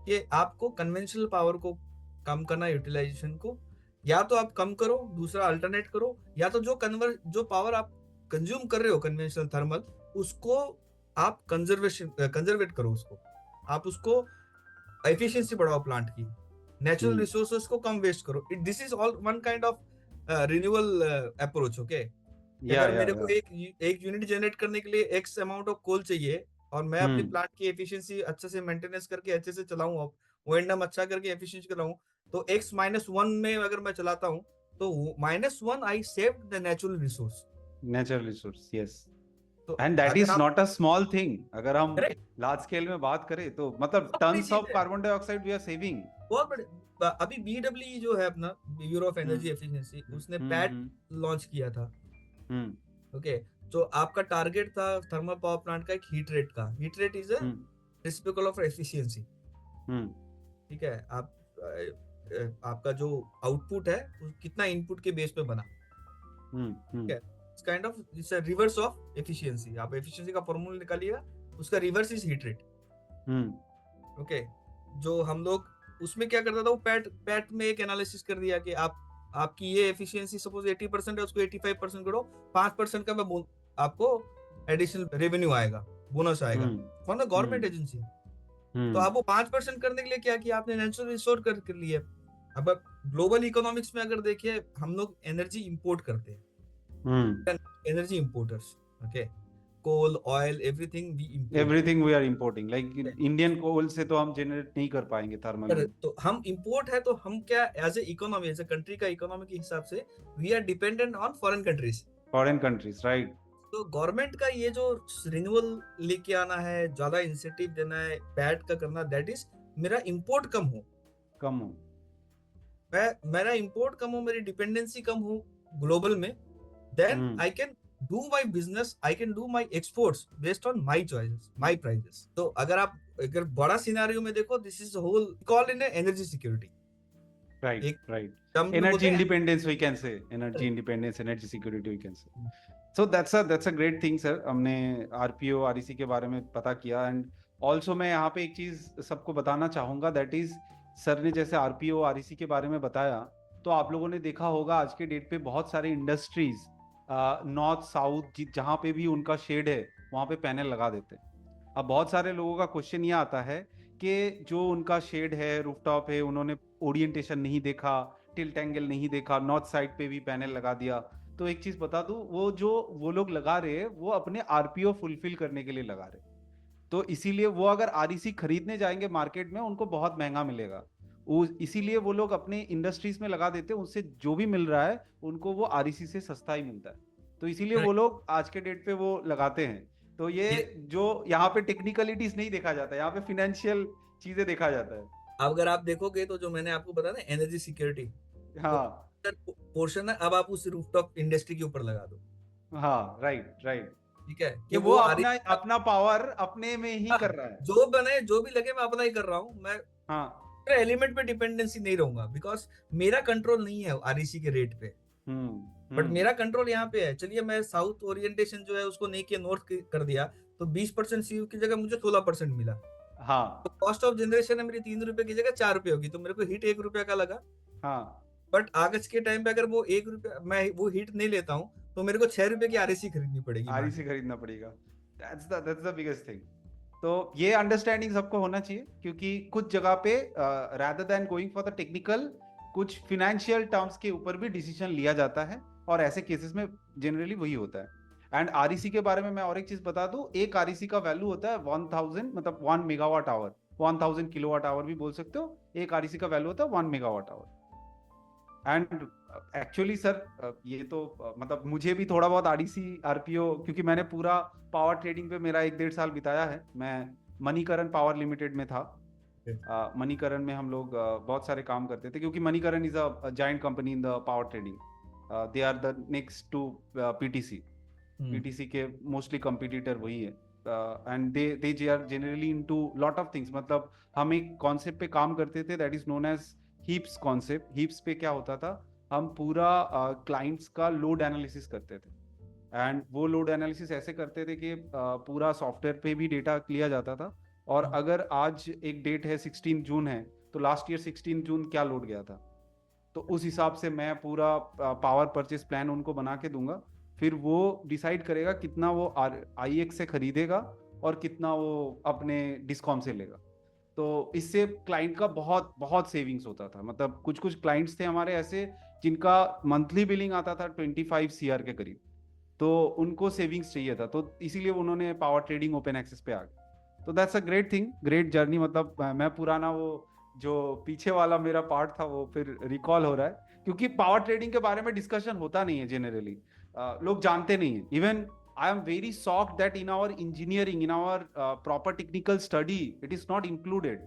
कि आपको कन्वेंशनल पावर को कम करना, यूटिलाइजेशन को या तो आप कम करो, दूसरा अल्टरनेट करो, या तो जो पावर आप कंज्यूम कर रहे हो कन्वेंशनल थर्मल, उसको आप कंजर्वेट करो, उसको आप उसको एफिशिएंसी बढ़ाओ प्लांट की, नेचुरल रिसोर्सेज को कम वेस्ट करो. This is all one kind of renewal approach. Okay, अगर मेरे को एक यूनिट जनरेट करने के लिए एक्स अमाउंट ऑफ कोल चाहिए और मैं अपनी प्लांट की एफिशिएंसी अच्छे से मेंटेनेंस करके अच्छे से चलाऊं, O&M अच्छा करके एफिशिएंसी चलाऊं, तो x-1 में अगर मैं चलाता हूं तो -1 I saved the natural resource. Yes. And that is not a small thing. अगर हम Correct. लार्ज स्केल में बात करें तो मतलब tons of carbon dioxide we are saving. बहुत बड़े. अभी BEE जो है अपना ब्यूरो ऑफ एनर्जी एफिशिएंसी, उसने पैट लॉन्च किया था. ओके, तो आपका टारगेट था थर्मल पावर प्लांट का एक हीट रेट का. Heat rate is a reciprocal of efficiency. ठीक है, आपका जो आउटपुट है वो कितना इनपुट के बेस पे बना. ठीक है, it's kind of it's a reverse of efficiency. आप एफिशिएंसी का फॉर्मूला निकालिएगा, उसका reverse is heat rate. Okay, जो हम लोग उसमें क्या करता था, वो पैट में एक एनालिसिस कर दिया कि आपकी ये एफिशिएंसी सपोज 80% है, उसको 85% करो, 5% का मैं आपको एडिशनल रेवेन्यू आएगा, बोनस आएगा फ्रॉम द गवर्नमेंट एजेंसी. तो आप वो 5% करने के लिए क्या किया, आपने नेचुरल रिसोर्स कर लिए. अब ग्लोबल इकोनॉमिक्स में अगर देखिए, हम लोग एनर्जी इंपोर्ट करते हैं, energy importers. Okay, coal, oil, everything we are importing. Like Indian coal से तो हम जनरेट नहीं कर पाएंगे थर्मल. तो हम इंपोर्ट है, तो हम क्या as a economy, as a country का इकोनॉमी के हिसाब से we are dependent on foreign countries, right. तो गवर्नमेंट का ये जो रिन्यूअल लेके आना है, ज्यादा इंसेंटिव देना है, पैट का करना, दैट इज मेरा इंपोर्ट कम हो, मेरा इंपोर्ट कम हो, मेरी डिपेंडेंसी कम हो ग्लोबल में, then I can do my business, I can do my exports based on my choices, my prices. तो अगर बड़ा सिनेरियो में देखो, this is whole call in energy security. Right. Energy independence we can say, energy independence, energy security we can say. So that's a great thing, sir. हमने RPO, REC के बारे में पता किया. And also मैं यहाँ पे एक चीज सबको बताना चाहूंगा, that is सर ने जैसे आरपीओ आरईसी के बारे में बताया, तो आप लोगों ने देखा होगा आज के डेट पे बहुत सारे इंडस्ट्रीज नॉर्थ साउथ जहाँ पे भी उनका शेड है वहाँ पे पैनल लगा देते हैं। अब बहुत सारे लोगों का क्वेश्चन ये आता है कि जो उनका शेड है, रूफटॉप है, उन्होंने ओरिएंटेशन नहीं देखा, टिल्ट एंगल नहीं देखा, नॉर्थ साइड पे भी पैनल लगा दिया। तो एक चीज बता दूं, वो लोग लगा रहे हैं वो अपने आरपीओ फुलफिल करने के लिए लगा रहे हैं। तो इसीलिए वो अगर आरईसी खरीदने जाएंगे मार्केट में उनको बहुत महंगा मिलेगा। वो इसीलिए वो लोग अपने इंडस्ट्रीज में लगा देते हैं, उससे जो भी मिल रहा है उनको वो आरईसी से सस्ता ही मिलता है। तो इसीलिए वो लोग आज के डेट पे वो लगाते हैं। तो ये ये जो यहाँ पे टेक्निकलिटीज नहीं देखा जाता, यहाँ पे फिनेंशियल चीजें देखा जाता है। अगर आप देखोगे तो जो मैंने आपको बताया ना एनर्जी सिक्योरिटी, वो हाँ पोर्शन है, अब आप उस रूफटॉप इंडस्ट्री के ऊपर लगा दो। हाँ, राइट राइट। ठीक है कि कि वो वो अपना अपना पावर अपने में ही हाँ, कर रहा है। जो बने जो भी लगे मैं अपना ही कर रहा हूँ। मैं हाँ। एलिमेंट पे डिपेंडेंसी नहीं रहूंगा, बिकॉज मेरा कंट्रोल नहीं है आरईसी के रेट पे, बट हम्म। मेरा कंट्रोल यहाँ पे है। चलिए मैं साउथ ओरिएंटेशन जो है उसको नहीं किया, नॉर्थ कर दिया, तो 20% सीयू की जगह मुझे 16% मिला। तो हाँ कॉस्ट ऑफ जनरेशन है मेरी 3 रुपए की जगह 4 रुपए होगी, तो मेरे को हीट 1 रुपया का लगा। हाँ। बट अगस्त के टाइम पे अगर वो 1 रुपया मैं वो हीट नहीं लेता हूँ, तो मेरे को 6 रुपए की आरएसी खरीदनी पड़ेगी आरईसी मार्केट। खरीदना पड़ेगा। That's the biggest thing. तो ये अंडरस्टैंडिंग सबको होना चाहिए, क्योंकि कुछ जगह पे rather than going for the technical, कुछ फिनेंशियल टर्म्स के ऊपर भी डिसीजन लिया जाता है, और ऐसे केसेस में जनरली वही होता है। एंड आरईसी के बारे में मैं और एक चीज बता दूं, एक आरईसी का वैल्यू होता है 1000, मतलब 1 मेगावाट आवर, 1000 किलोवाट आवर भी बोल सकते हो। एक आरईसी का वैल्यू होता है 1 megawatt hour. And actually sir ये तो मतलब मुझे भी थोड़ा बहुत आरईसी आरपीओ, क्योंकि मैंने पूरा पावर ट्रेडिंग पे मेरा 1-1.5 साल बिताया है। मैं मणिकरण पावर लिमिटेड में था। मणिकरण में हम लोग बहुत सारे काम करते थे, क्योंकि Manikaran is a giant company in the power trading. They are the next to PTC. PTC के मोस्टली कंपटीटर वही है। And they are generally into lot of things. मतलब हम एक कॉन्सेप्ट पे काम करते थे that is known as heaps concept. Heaps पे क्या होता था, हम पूरा क्लाइंट्स का लोड एनालिसिस करते थे। एंड वो लोड एनालिसिस ऐसे करते थे कि पूरा सॉफ्टवेयर पे भी डेटा लिया जाता था, और अगर आज एक डेट है 16 जून है, तो लास्ट ईयर 16 जून क्या लोड गया था, तो उस हिसाब से मैं पूरा पावर परचेस प्लान उनको बना के दूंगा। फिर वो डिसाइड करेगा कितना वो आईएक्स से खरीदेगा और कितना वो अपने डिस्कॉम से लेगा। तो इससे क्लाइंट का बहुत बहुत सेविंग्स होता था। मतलब कुछ कुछ क्लाइंट्स थे हमारे ऐसे जिनका मंथली बिलिंग आता था 25 CR के करीब, तो उनको सेविंग्स चाहिए था, तो इसीलिए उन्होंने पावर ट्रेडिंग ओपन एक्सेस पे आ गए। तो that's a great thing, great journey. मतलब मैं पुराना वो जो पीछे वाला मेरा पार्ट था वो फिर रिकॉल हो रहा है, क्योंकि पावर ट्रेडिंग के बारे में डिस्कशन होता नहीं है जनरली। लोग जानते नहीं है। Even I am very shocked that in our engineering, in our proper technical study, it is not included.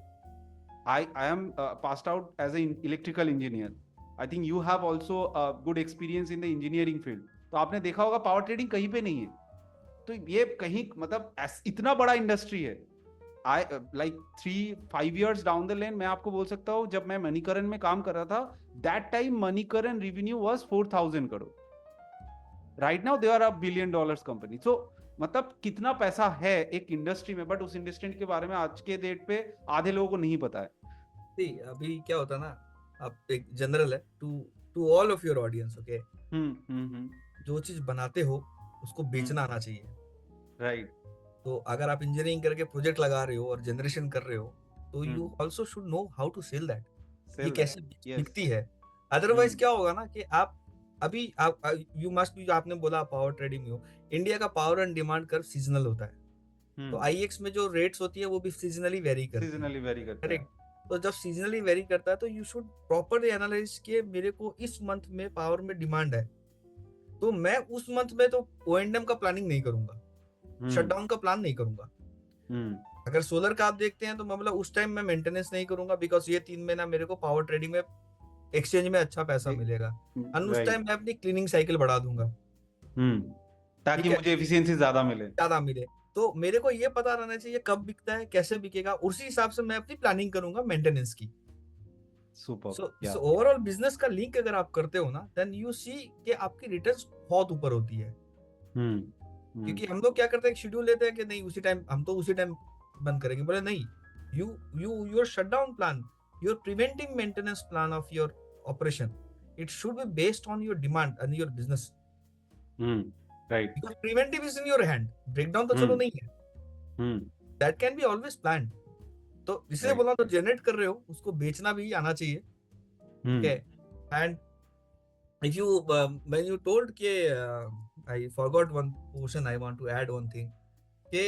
I am passed out as an electrical engineer. I think you have also a good experience in the engineering field. तो आपने देखा होगा power trading कहीं पे नहीं है। तो ये कहीं मतलब इतना बड़ा इंडस्ट्री है। I like 3-5 years down the lane मैं आपको बोल सकता हूँ, जब मैं मणिकरण में काम कर रहा था, that time Manikaran revenue was 4,000 crore. Right now they are $1 billion company. So मतलब कितना पैसा है एक इंडस्ट्री में, बट उस इंडस्ट्री के बारे में आज के डेट पे आधे लोगों को नहीं पता है। अभी क्या होता है ना, आप एक जनरल है to to all of your audience, okay. जो चीज बनाते हो उसको बेचना आना चाहिए। राइट। तो अगर आप इंजीनियरिंग करके प्रोजेक्ट लगा रहे हो और जनरेशन कर रहे हो, तो you also should know how to sell that, ये कैसे बिकती है। अदरवाइज क्या होगा ना कि आप अभी आप यू मस्ट भी, आपने बोला पावर ट्रेडिंग में हो, इंडिया का power and demand curve seasonal होता है। तो आईएक्स में जो रेट्स होती है वो भी सीजनली वेरी करती है, करेक्ट। तो जब सीजनली वेरी करता है तो यू शुड प्रॉपरली एनालाइज कि मेरे को इस मंथ में पावर में डिमांड है, तो मैं उस मंथ में तो ओएनडीएम का प्लानिंग नहीं करूंगा, शटडाउन का प्लान नहीं करूंगा। अगर सोलर का आप देखते हैं तो मतलब उस टाइम मैं मेंटेनेंस नहीं करूंगा, बिकॉज ये 3 महीना मेरे को पावर ट्रेडिंग में एक्सचेंज में अच्छा पैसा मिलेगा, और उस टाइम मैं अपनी क्लीनिंग साइकिल बढ़ा दूंगा, ताकि मुझे एफिशिएंसी ज्यादा मिले। तो मेरे को ये पता रहना चाहिए कब बिकता है, कैसे बिकेगा, उसी हिसाब से मैं अपनी प्लानिंग करूंगा मेंटेनेंस की। सो ओवरऑल बिजनेस का लिंक अगर आप करते हो ना, देन यू सी कि आपकी रिटर्न्स बहुत ऊपर होती है। क्योंकि हम लोग क्या करते हैं, शेड्यूल लेते हैं कि नहीं उसी टाइम, हम तो उसी टाइम बंद करेंगे। बोले नहीं, your shutdown plan your preventive maintenance plan of your operation, it should be based on your demand and your business. Right. Because preventive is in your hand, breakdown तो चलो नहीं है, that can be always planned. तो इसलिए बोला तो generate कर रहे हो उसको बेचना भी आना चाहिए. Okay, and if you when you told के I forgot one portion, I want to add one thing कि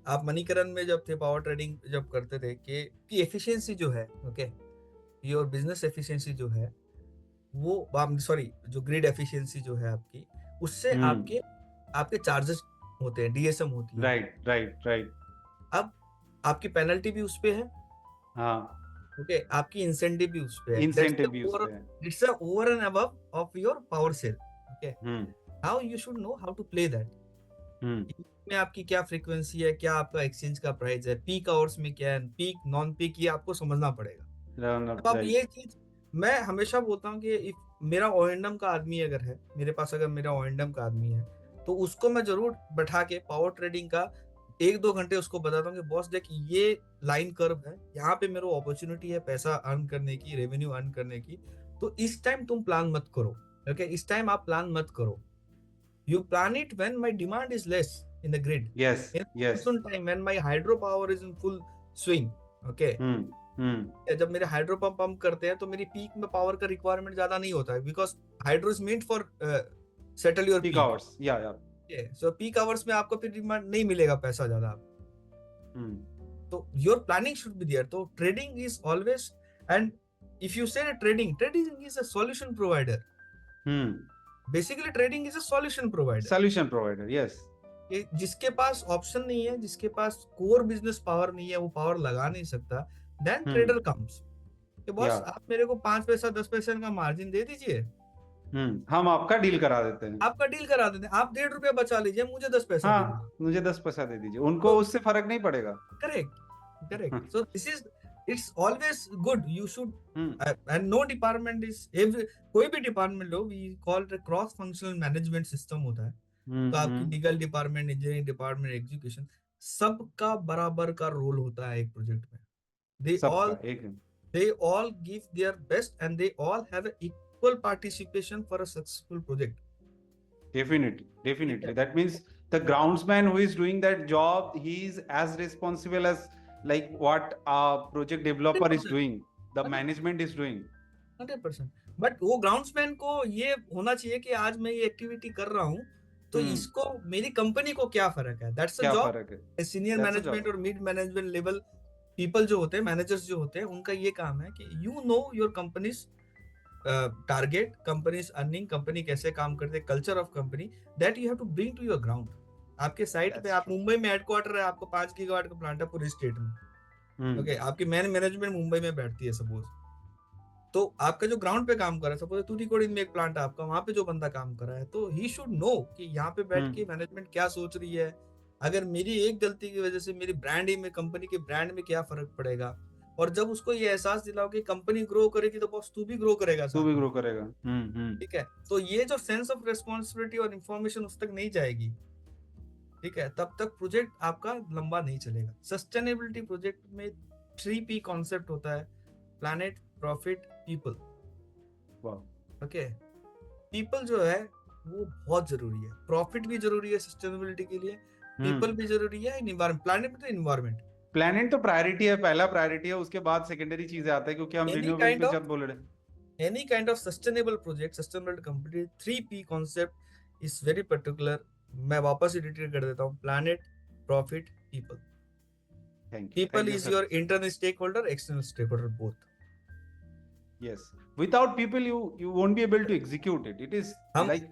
आप मणिकरण में जब थे, पावर ट्रेडिंग जब करते थे कि एफिशिएंसी जो है, ओके, योर बिजनेस एफिशिएंसी जो है वो, सॉरी, जो ग्रिड एफिशिएंसी जो है आपकी, उससे आपके आपके चार्जेस होते हैं, डीएसएम होती है. राइट. अब आपकी पेनल्टी भी उस पे है. हाँ. ओके, आपकी इंसेंटिव भी उस पे है. इंसेंटिव भी उस पे है. It's over and above of your power sale. Okay, now you should know how to play that. में आपकी क्या फ्रीक्वेंसी है, क्या आपका एक्सचेंज का प्राइस है, पीक आवर्स में क्या है, पीक नॉन पीक, ये आपको समझना पड़ेगा. अब आप ये चीज, मैं हमेशा बोलता हूँ कि इफ मेरा ओएनडम का आदमी अगर है मेरे पास, अगर मेरा ओएनडम का आदमी है तो उसको मैं जरूर बैठा के पावर ट्रेडिंग का 1-2 घंटे उसको बताता हूँ कि बॉस देख, ये लाइन कर्व है, यहाँ पे मेरे अपॉर्चुनिटी है पैसा अर्न करने की, रेवेन्यू अर्न करने की, तो इस टाइम तुम प्लान मत करो. ओके, इस टाइम आप प्लान मत करो. You plan it when my demand is less in the grid. Yes. Monsoon time when my hydropower is in full swing. Okay. जब मेरे हाइड्रो पंप करते हैं तो मेरी पीक में पावर का रिक्वायरमेंट ज्यादा नहीं होता है, because hydro is meant for settle your peak hours. So peak hours में आपको फिर डिमांड नहीं मिलेगा पैसा ज्यादा. तो your planning should be there. तो trading is always, and if you say trading is a solution provider. Basically trading is a solution provider. Yes. जिसके पास ऑप्शन नहीं है, जिसके पास कोर बिजनेस पावर नहीं है, वो पावर लगा नहीं सकता, देन ट्रेडर कम्स कि बॉस आप मेरे को 5 पैसा 10 पैसे का मार्जिन दे दीजिए, हम आपका डील करा देते हैं. आप 1.5 रुपया बचा लीजिए, मुझे 10 पैसा दे दीजिए. मुझे 10 पैसा दे दीजिए, उनको उससे फर्क नहीं पड़ेगा. Correct. So this is, it's always good. You should and no department is कोई भी department low, we call it a cross functional management system होता है. तो आपकी legal department, engineering department, execution, सबका बराबर का रोल होता है एक प्रोजेक्ट में. they all give their best and they all have an equal participation for a successful project. Definitely. That means the groundsman who is doing that job, he is as responsible as like what a project developer 100%. is doing, the 100%. management is doing 100%. But वो groundsman को ये होना चाहिए कि आज मैं ये activity कर रहा हूँ तो इसको मेरी कंपनी को क्या फर्क है. That's a job. Senior management और मिड मैनेजमेंट लेवल पीपल जो होते हैं, मैनेजर्स जो होते हैं, उनका ये काम है कि you know your companies target, companies earning, company कैसे काम करते हैं, culture of company, that you have to bring to your ground. आपके साइट पे, आप मुंबई में हेडक्वार्टर है, आपको 5 गीगावाट का प्लांट है पूरे स्टेट में. ओके, आपकी मैनेजमेंट मुंबई में बैठती है सपोज, तो आपका जो ग्राउंड पे काम कर रहा है, सपोज तूतीकोरिन में एक प्लांट है आपका, वहां पे जो बंदा काम कर रहा है, तो ही शुड नो कि यहाँ पे बैठ के मैनेजमेंट क्या सोच रही है. अगर मेरी एक गलती की वजह से मेरी ब्रांड में, कंपनी के ब्रांड में क्या फर्क पड़ेगा. और जब उसको ये एहसास दिलाओ कि कंपनी ग्रो करेगी तो बॉस तू भी ग्रो करेगा. ठीक है. तो ये जो सेंस ऑफ रिस्पॉन्सिबिलिटी और इंफॉर्मेशन उस तक नहीं जाएगी, ठीक है, तब तक प्रोजेक्ट आपका लंबा नहीं चलेगा. सस्टेनेबिलिटी प्रोजेक्ट में 3P कॉन्सेप्ट होता है, planet, profit, people. Okay, people जो है वो बहुत जरूरी है. प्रॉफिट भी जरूरी है सस्टेनेबिलिटी के लिए, पीपल भी जरूरी है, एनवायरनमेंट. प्लैनेट तो एनवायरनमेंट, प्लैनेट तो प्रायोरिटी है, पहला प्रायोरिटी है, उसके बाद सेकेंडरी चीजें आते हैं, क्योंकि हम रिन्यूएबल पे जब बोल रहे हैं. Any kind of sustainable project, sustainable company, 3P concept is very particular. मैं वापस रिपीट कर देता हूँ, planet, profit, people. People is your internal stakeholder, external stakeholder, both. Yes. Without people, you won't be able to execute it. It is like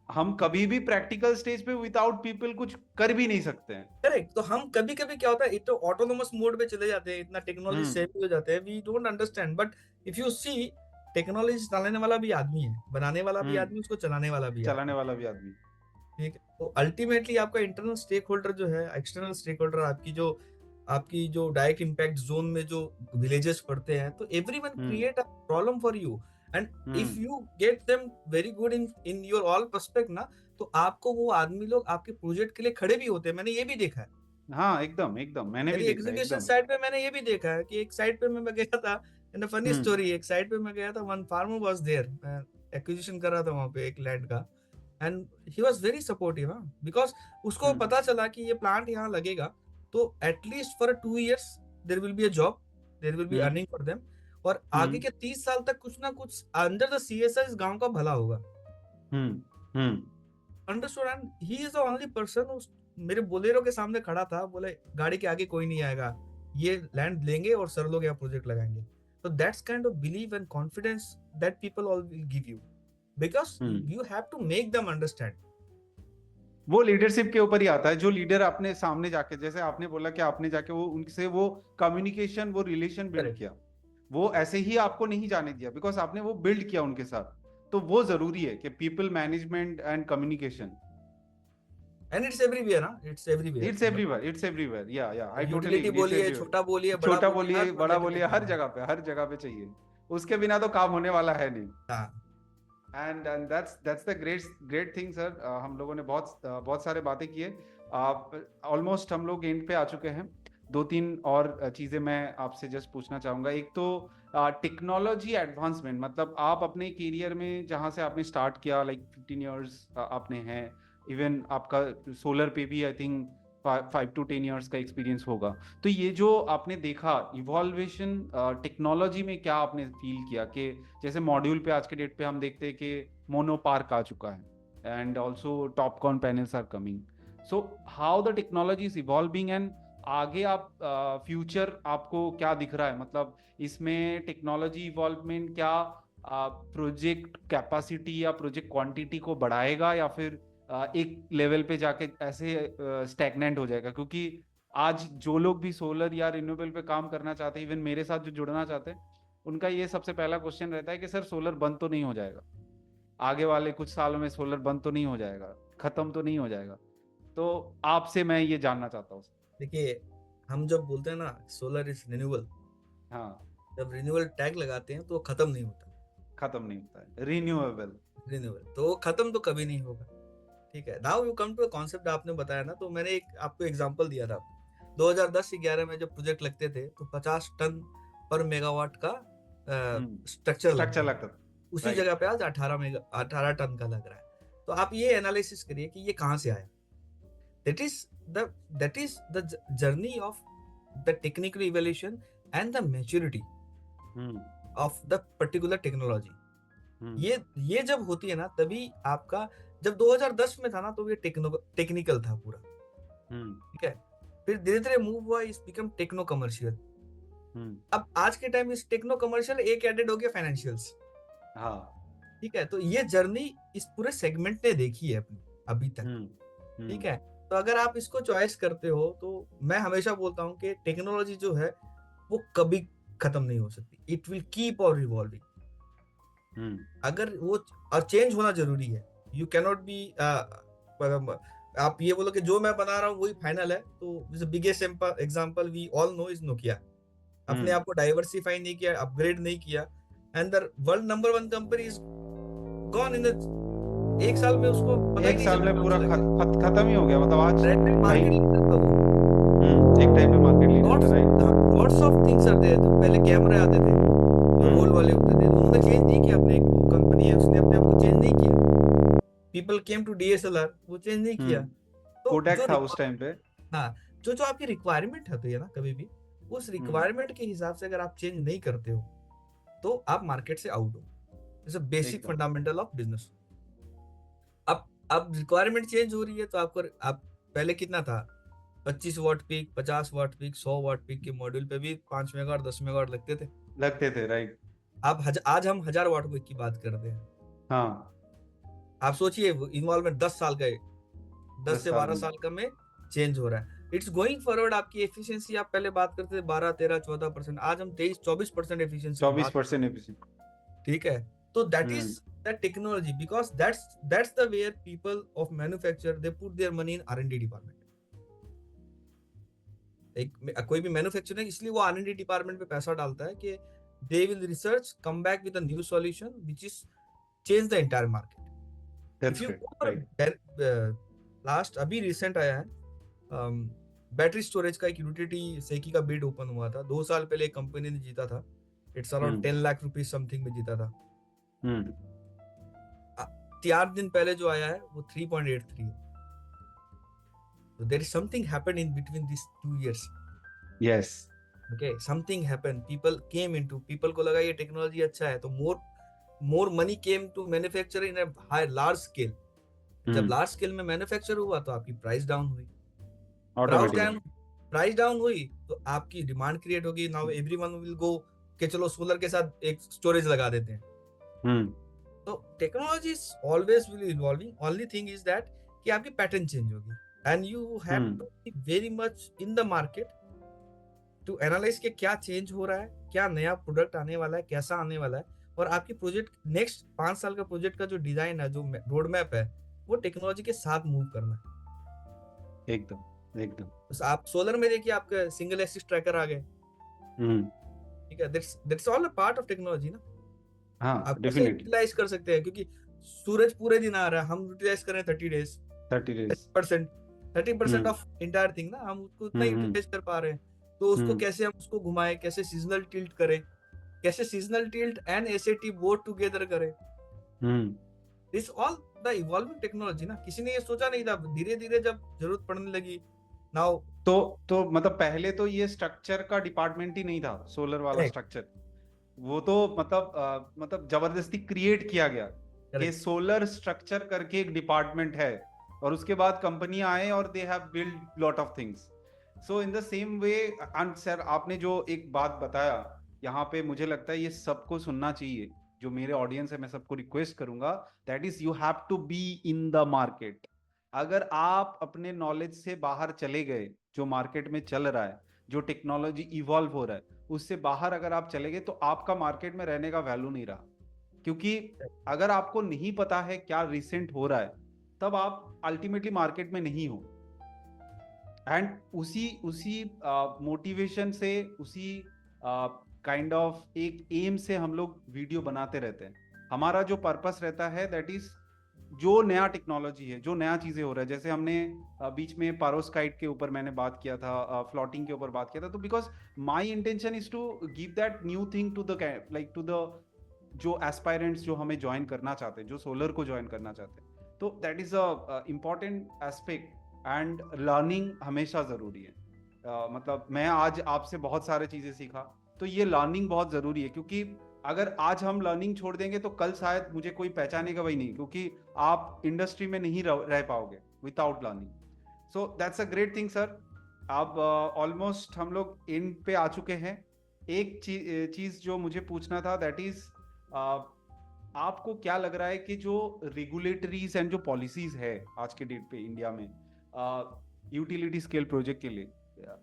हम कभी भी practical stage पे without people कुछ कर भी नहीं सकते हैं. करेक्ट. तो हम कभी कभी क्या होता है, तो ऑटोनोमस मोड पे चले जाते हैं, इतना टेक्नोलॉजी सेवी हो जाते हैं, we don't understand. But if you see, technology चलाने वाला भी आदमी है, बनाने वाला भी आदमी, उसको चलाने वाला भी आदमी. ठीक है. तो अल्टीमेटली आपका इंटरनल स्टेक होल्डर जो है, एक्सटर्नल स्टेक होल्डर, आपकी जो डायरेक्ट इम्पैक्ट जोन में जो विलेजेस पड़ते हैं, तो everyone create a problem for you. And if you get them very good in your all perspective ना, तो आपको वो आदमी लोग आपके प्रोजेक्ट के लिए खड़े भी होते हैं. मैंने ये भी देखा है हाँ, एकदम एकदम मैंने भी मेरी देखा है एग्जीक्यूशन एकदम। साइड पे मैंने ये भी देखा है कि एक साइड पे मैं गया था, एंड फनी हम्म स्टोरी, एक साइड पे मैं गया था, वन फार्मर वाज देयर, मैं एक्विजिशन कर रहा था वहां पे एक लैंड का, and he was very supportive, हाँ, बिकॉज उसको हम्म पता चला कि ये प्लांट यहाँ लगेगा तो at least for 2 years there will be a job, there will be hmm earning for them, और आगे हम्म के 30 साल तक कुछ ना कुछ अंडर द सीएसआर इस गांव का भला होगा। Hmm hmm understood, and he is the only person, मेरे बोलेरो के सामने खड़ा था, बोले गाड़ी के आगे कोई नहीं आएगा, ये लैंड लेंगे और सर लोग यहाँ प्रोजेक्ट लगाएंगे। तो that's kind of believe and confidence that people all will give you, because hmm. You have to make them understand. वो लीडरशिप के ऊपर ही आता है, जो लीडर अपने सामने जाके, जैसे आपने बोला कि आपने जाके वो उनसे वो कम्युनिकेशन, वो रिलेशन बिल्ड करेक्ट, किया, वो ऐसे ही आपको नहीं जाने दिया, बिकॉज आपने वो बिल्ड किया उनके साथ। तो वो जरूरी है कि people management and communication. And it's everywhere, ना, इट्स एवरीवेयर, इट्स मतलब एवरीवेयर, इट्स एवरीवेयर, या I totally utility agree, it's बोलिए, एवरीवेयर। छोटा बोलिए, बड़ा छोटा बोलिए, बोलिए हर बड़ा बंदे पे बोलिए, टेक हर होगा। जगह पे, हर जगह पे चाहिए। उसके बिना तो काम होने वाला है नहीं। हाँ, and that's the great thing sir. हम लोगों ने बहुत सारे बातें किए। आप ऑलमोस्ट हम लोग एंड पे आ चुके हैं। दो तीन और चीजें मैं आपसे जस्ट पूछना चाहूंगा। एक तो टेक्नोलॉजी एडवांसमेंट, मतलब आप अपने करियर में जहां से आपने स्टार्ट किया, लाइक 15 years आपने हैं, इवन आपका सोलर पे भी आई थिंक 5 to 10 years का एक्सपीरियंस होगा। तो ये जो आपने देखा इवॉल्वेशन टेक्नोलॉजी में, क्या आपने फील किया कि जैसे मॉड्यूल पे आज के डेट पे हम देखते हैं कि मोनो पार्क आ चुका है, and also TOPCon panels are coming. So how the technology is evolving, and आगे आप फ्यूचर आपको क्या दिख रहा है, मतलब इसमें टेक्नोलॉजी इवॉल्वमेंट क्या प्रोजेक्ट कैपेसिटी या प्रोजेक्ट क्वांटिटी को बढ़ाएगा, या फिर एक लेवल पे जाके ऐसे स्टैग्नेंट हो जाएगा? क्योंकि आज जो लोग भी सोलर या रिन्यूएबल पे काम करना चाहते हैं, इवन मेरे साथ जो जुड़ना चाहते हैं, उनका ये सबसे पहला क्वेश्चन रहता है कि सर सोलर बंद तो नहीं हो जाएगा, आगे वाले कुछ सालों में सोलर बंद तो नहीं हो जाएगा, खत्म तो नहीं हो जाएगा? तो आपसे मैं ये जानना चाहता हूँ। देखिए, हम जब बोलते हैं ना सोलर इज रिन्यूएबल, हाँ, जब रिन्यूएबल टैग लगाते हैं तो वो खत्म नहीं होता। खत्म नहीं होता है रिन्यूएबल। रिन्यूएबल तो वो खत्म तो कभी नहीं होगा। ठीक है, now you come to concept, आपने बताया ना, तो मैंने एक आपको एग्जांपल दिया था। 2010-11 में जब प्रोजेक्ट लगते थे तो 50 टन पर मेगावाट का स्ट्रक्चर लगता स्ट्रक्चर था, लगता था। उसी राइट। जगह पे आज 18 टन का लग रहा है। तो आप ये एनालिसिस करिए कि ये कहाँ से आया। That is the journey of the technical evolution and the maturity hmm of the particular technology. Hmm ये जब होती है ना, तभी आपका, जब 2010 में था ना तो ये टेक्निकल था पूरा। हम्म ठीक है, फिर धीरे धीरे मूव हुआ, इस बिकम टेक्नो कमर्शियल। हम्म अब आज के टाइम इस टेक्नो कमर्शियल एक एडेड हो गया फाइनेंशियल्स। हाँ। ठीक है, तो ये जर्नी इस पूरे सेगमेंट ने देखी है अपनी अभी तक। हम्म ठीक हम्म है, तो अगर आप इसको चॉइस करते हो तो मैं हमेशा बोलता हूँ कि टेक्नोलॉजी जो है वो कभी खत्म नहीं हो सकती, it will keep on revolving. Hmm अगर वो, और चेंज होना जरूरी है, यू कैनॉट बी, आप ये बोलो कि जो मैं बना रहा हूँ वही फाइनल है, तो biggest example we all know is Nokia. अपने हम्म आप को डाइवर्सिफाई नहीं किया, अपग्रेड नहीं किया, and the world number one company is gone in एक साल में, उसको पता ही एक नहीं साल चला में कब पूरा चला गया। खत्म ही हो गया, मतलब आज मार्केट कहीं। लीडर था वो। एक टाइम पे मार्केट लीडर था, lots right. Lots of things are there, जो पहले कैमरे आते थे जो रोल वाले हम्म होते थे, उन्होंने चेंज नहीं किया अपने, कंपनी है उसने अपने आप को चेंज नहीं किया। पीपल केम टू डीएसएलआर, वो चेंज नहीं किया। तो कोडेक जो था उस टाइम पे। हाँ, जो जो आपकी रिक्वायरमेंट होती है ना, कभी भी उस हम्म रिक्वायरमेंट के हिसाब से अगर आप चेंज नहीं करते हो तो आप मार्केट से आउट हो। इट्स अ बेसिक एकदम। Fundamental of business. अब रिक्वायरमेंट चेंज हो रही है तो आपको, आप पहले कितना था, 25 watt peak, 50 watt peak, 100 watt peak के मॉड्यूल पे भी 5 मेगावाट 10 मेगावाट लगते थे। लगते थे, राइट। अब आज हम 1000 वाट पीक की बात करते हैं। हाँ, आप सोचिए, इन्वॉल्वमेंट 10 साल का है, 10 10 से साल 12 में साल का में चेंज हो रहा है। It's going forward. आपकी एफिशिएंसी, आप पहले बात करते थे 12, 13, 14%, आज हम 23, 24% एफिशिएंसी की बात। 24% एफिशिएंट। ठीक है, तो that is hmm the technology, because that's the where people of manufacture they put their money in R&D department. एक कोई भी मैन्युफैक्चरिंग, इसलिए वो R&D डिपार्टमेंट पे पैसा डालता है कि they will research, come back with a new solution which is change the entire market. If that's you great, go right. For last, अभी रिसेंट आया है, बैटरी स्टोरेज का एक यूटिलिटी सेकी का बिड ओपन हुआ था 2 साल पहले, एक कंपनी ने जीता था, it's around 10 lakh rupees something में जीता था। 4 दिन पहले जो आया है वो 3.83 है। So there is something happened in between these 2 years. Yes. Okay, something happened. People को लगा ये टेक्नोलॉजी अच्छा है, तो more money came to manufacture in a high large scale. जब लार्ज स्केल में मैन्युफैक्चर हुआ तो आपकी प्राइस डाउन हुई, प्राइस डाउन हुई तो आपकी डिमांड क्रिएट होगी। नाउ एवरीवन विल गो कि चलो सोलर के साथ एक स्टोरेज लगा देते हैं। तो technology is always will evolving, only thing is that कि आपकी पैटर्न चेंज होगी and you have to be very much in the market to analyse कि क्या चेंज हो रहा है, क्या नया प्रोडक्ट आने वाला है, कैसा आने वाला है, और आपकी प्रोजेक्ट नेक्स्ट 5 साल का प्रोजेक्ट का जो डिजाइन है, जो रोड मैप है, वो टेक्नोलॉजी के साथ मूव करना है। एकदम तो आप सोलर में देखिए, आपका सिंगल एक्सिस ट्रैकर आ गए, ठीक है, that's all a part of technology ना। हाँ, आप कैसे यूटिलाइज कर सकते हैं, क्योंकि सूरज पूरे दिन आ रहा है, हम यूटिलाइज कर रहे हैं 30% ऑफ इंटायर थिंग ना, हम उसको उतना यूटिलाइज कर पा रहे हैं। तो उसको कैसे हम उसको घुमाएं, कैसे सीजनल टिल्ट करें, कैसे seasonal tilt and SAT both together करें, this all the evolving technology ना। किसी ने ये सोचा नहीं था, धीरे धीरे जब जरूरत पड़ने लगी नाउ। तो मतलब पहले तो ये स्ट्रक्चर का डिपार्टमेंट ही नहीं था, सोलर वाला स्ट्रक्चर, वो तो मतलब जबरदस्ती क्रिएट किया गया कि सोलर स्ट्रक्चर करके एक डिपार्टमेंट है, और उसके बाद कंपनियां आए और they have build lot of things. So in the same way, and sir आपने जो एक बात बताया यहाँ पे, मुझे लगता है ये सबको सुनना चाहिए, जो मेरे ऑडियंस है मैं सबको रिक्वेस्ट करूंगा, that is you have to be in the market. अगर आप अपने नॉलेज से बाहर चले गए, जो मार्केट में चल रहा है, जो टेक्नोलॉजी इवॉल्व हो रहा है, उससे बाहर अगर आप चले गए तो आपका मार्केट में रहने का वैल्यू नहीं रहा। क्योंकि अगर आपको नहीं पता है क्या रिसेंट हो रहा है, तब आप अल्टीमेटली मार्केट में नहीं हो। एंड उसी मोटिवेशन से, उसी काइंड ऑफ एक एम से हम लोग वीडियो बनाते रहते हैं। हमारा जो पर्पस रहता है दैट इज जो नया टेक्नोलॉजी है, जो नया चीजें हो रहा है, जैसे हमने बीच में पारोस्काइट के ऊपर मैंने बात किया था, फ्लोटिंग के ऊपर बात किया था, तो because my intention is to give that new thing to the to the जो एस्पायरेंट्स जो हमें ज्वाइन करना चाहते हैं, जो सोलर को ज्वाइन करना चाहते हैं। तो that is a important aspect, and learning हमेशा जरूरी है। मतलब मैं आज आपसे बहुत सारे चीजें सीखा, तो ये लर्निंग बहुत जरूरी है, क्योंकि अगर आज हम लर्निंग छोड़ देंगे तो कल शायद मुझे कोई पहचानेगा वही नहीं, क्योंकि आप इंडस्ट्री में नहीं रह पाओगे without learning. So that's a great thing sir. अब ऑलमोस्ट हम लोग एंड पे आ चुके हैं। एक चीज जो मुझे पूछना था, दैट इज आपको क्या लग रहा है कि जो रेगुलेटरीज एंड जो पॉलिसीज है आज के डेट पे इंडिया में यूटिलिटी स्केल प्रोजेक्ट के लिए,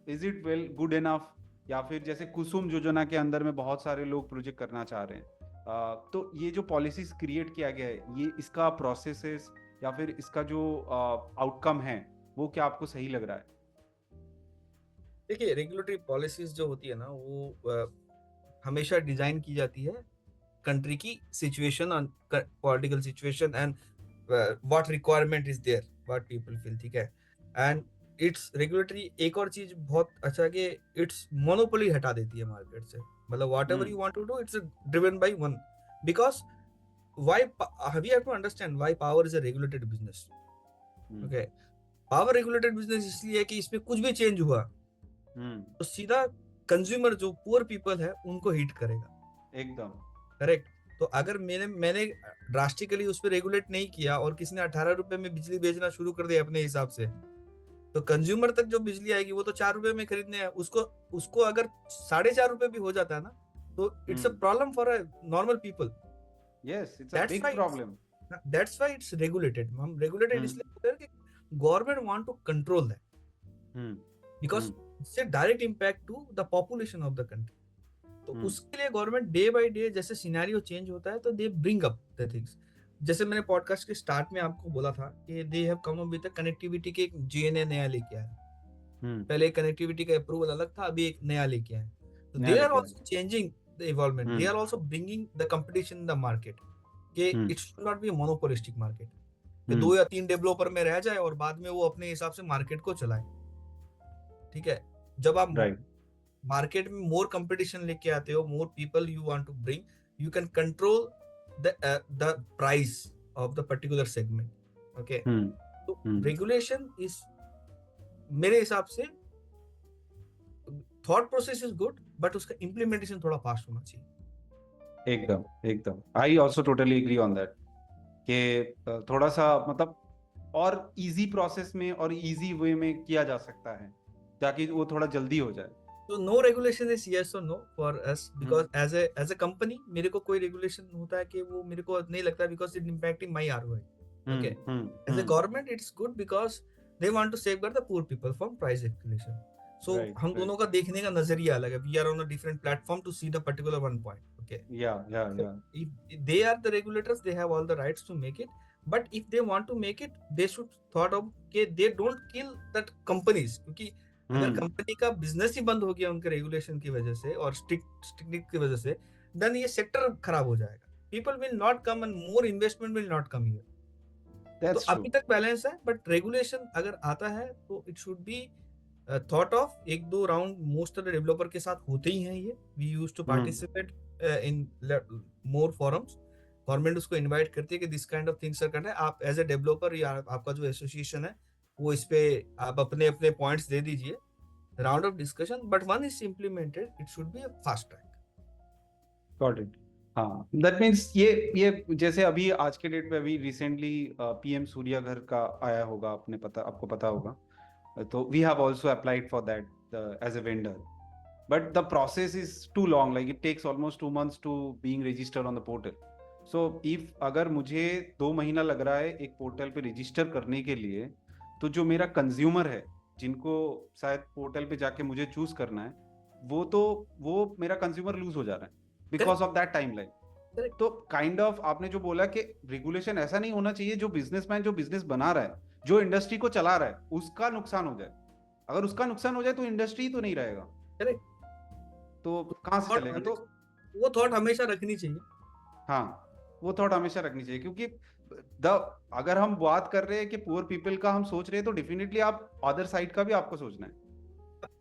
is it well good enough, या फिर जैसे कुसुम योजना के अंदर में बहुत सारे लोग प्रोजेक्ट करना चाह रहे हैं, तो ये जो पॉलिसीज क्रिएट किया गया है, ये इसका प्रोसेसेस या फिर इसका जो आउटकम है, वो क्या आपको सही लग रहा है? देखिए, रेगुलेटरी पॉलिसीज जो होती है ना, वो हमेशा डिजाइन की जाती है कंट्री की सिचुएशन और political situation and what requirement is there, what people feel, ठीक है। एंड इट्स रेगुलेटरी एक और चीज बहुत अच्छा कि इट्स मोनोपोली हटा देती है मार्केट से। मतलब whatever you want to do, it's driven by one, because why we have to understand why power is a regulated business. Okay, power regulated business इसलिए है कि इसमें कुछ भी चेंज हुआ तो सीधा कंज्यूमर, जो पुअर पीपल है, उनको हिट करेगा। एकदम करेक्ट। तो अगर मैंने ड्रास्टिकली उस पर रेगुलेट नहीं किया और किसी ने 18 रुपए में बिजली बेचना शुरू कर दिया अपने हिसाब से, तो कंज्यूमर तक जो बिजली आएगी वो तो 4 रुपए में खरीदने है। उसको अगर 4.5 रुपए भी हो जाता है ना, तो it's a problem for a normal people. Yes, it's a big problem. That's why it's regulated. हम रेगुलेटेड इसलिए बोलते हैं कि government want to control that, because इससे direct impact to the population of the country. तो उसके लिए government day by day जैसे सिनेरियो चेंज होता है तो they bring up the things. जैसे मैंने पॉडकास्ट के स्टार्ट में आपको बोला था कि they have come up with connectivity के एक जीएनए नया लेके आया। पहले कनेक्टिविटी का अप्रूवल अलग था, अभी एक नया लेके आए। तो they are also changing the involvement, they are also bringing the competition in the market, कि it should not be a monopolistic market कि 2 या 3 डेवलपर में रह जाए और बाद में वो अपने हिसाब से मार्केट को चलाए। ठीक है, जब आप राइट मार्केट में मोर कंपटीशन लेके आते हो, more people you want to bring, you can control the price of the particular segment. Okay, तो रेगुलेशन इज मेरे हिसाब से thought process is good, but उसका इम्प्लीमेंटेशन थोड़ा फास्ट होना चाहिए. एकदम एकदम I also totally agree on that कि थोड़ा सा मतलब और इजी प्रोसेस में और इजी वे में किया जा सकता है ताकि वो थोड़ा जल्दी हो जाए. तो नो रेगुलेशन इज यस और no for us, because as a company मेरे को कोई रेगुलेशन होता है कि वो मेरे को नहीं लगता, because it impacting my ROI. Okay, as a government it's good because they want to safeguard the poor people from price exploration. So हम दोनों का देखने का नजरिया अलग है. We are on a different platform to see the particular one point. Okay, if they are the regulators, they have all the rights to make it, but if they want to make it, they should thought of कि they don't kill that companies, क्योंकि अगर company का business ही बंद हो गया उनके regulation की वजह से और स्ट्रिक्ट की वजह से, देन ये सेक्टर खराब हो जाएगा. People will not come and more investment will not come here. तो अभी तक बैलेंस है, बट रेगुलेशन अगर आता है तो it should be thought of. एक दो round most of the developer के साथ होते ही हैं ये. We used to participate in more forums. Government उसको इनवाइट करती है कि दिस काइंड ऑफ थिंग्स करना है. आप एज ए डेवलपर या आपका जो एसोसिएशन है वो इस पे आप अपने अपने पॉइंट्स दे दीजिए, round of discussion, but one is implemented, it should be a fast track. Got it. हाँ, दैट मीन्स ये जैसे अभी आज के डेट पे अभी रिसेंटली पीएम सूर्या घर का आया होगा, आपको पता होगा. तो we have also applied for that as a vendor, but the process is too long, like it takes almost 2 months to being registered on the portal. So if अगर मुझे 2 महीना लग रहा है एक पोर्टल पे रजिस्टर करने के लिए, तो जो मेरा कंज्यूमर है जिनको शायद पोर्टल पे जाके मुझे चूज करना है, वो मेरा कंज्यूमर लूज हो जा रहा है बिकॉज ऑफ दैट टाइमलाइन. तो काइंड ऑफ आपने जो बोला कि रेगुलेशन ऐसा नहीं होना चाहिए जो बिजनेसमैन जो बिजनेस बना रहा है, जो इंडस्ट्री को चला रहा है, उसका नुकसान हो जाए. अगर उसका नुकसान हो जाए तो इंडस्ट्री तो नहीं रहेगा. तो कहाँ से चलेगा? तो वो थॉट हमेशा रखनी चाहिए. हाँ, वो थॉट हमेशा रखनी चाहिए, क्योंकि अगर हम बात कर रहे हैं कि पुअर पीपल का हम सोच रहे हैं, तो डेफिनेटली आप अदर साइड का भी आपको सोचना है.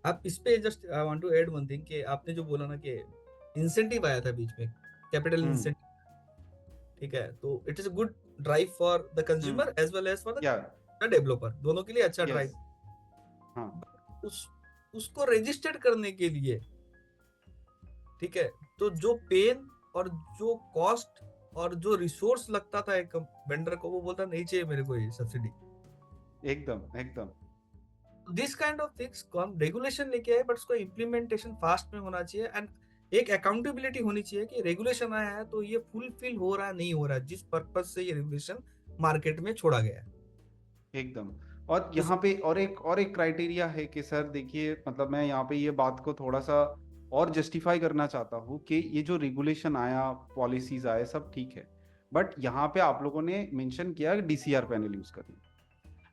आप इस पे just I want to add one thing कि आपने जो बोला ना कि इंसेंटिव आया था बीच में, कैपिटल इंसेंटिव, ठीक है, तो it is a good drive for the consumer as well as for the developer, दोनों के लिए अच्छा ड्राइव. उसको रजिस्टर्ड करने के लिए, ठीक है, तो जो पेन और जो कॉस्ट और जो रिसोर्स लगता था एक वेंडर को, वो बोलता नहीं चाहिए मेरे को ये सब्सिडी. एकदम दिस काइंड ऑफ थिंग्स को हम रेगुलेशन लेके आए, बट उसका इम्प्लीमेंटेशन फास्ट में होना चाहिए एंड एक अकाउंटेबिलिटी होनी चाहिए कि रेगुलेशन आया है तो ये फुलफिल हो रहा है नहीं हो रहा है, जिस पर्पज से ये रेगुलेशन मार्केट में छोड़ा गया है. एकदम. और यहाँ पे और एक क्राइटेरिया है कि सर देखिए, मतलब मैं यहाँ पे ये बात को थोड़ा सा और जस्टिफाई करना चाहता हूँ कि ये जो रेगुलेशन आया, पॉलिसीज आए, सब ठीक है, बट यहाँ पे आप लोगों ने मेंशन किया कि डीसीआर पैनल यूज करना.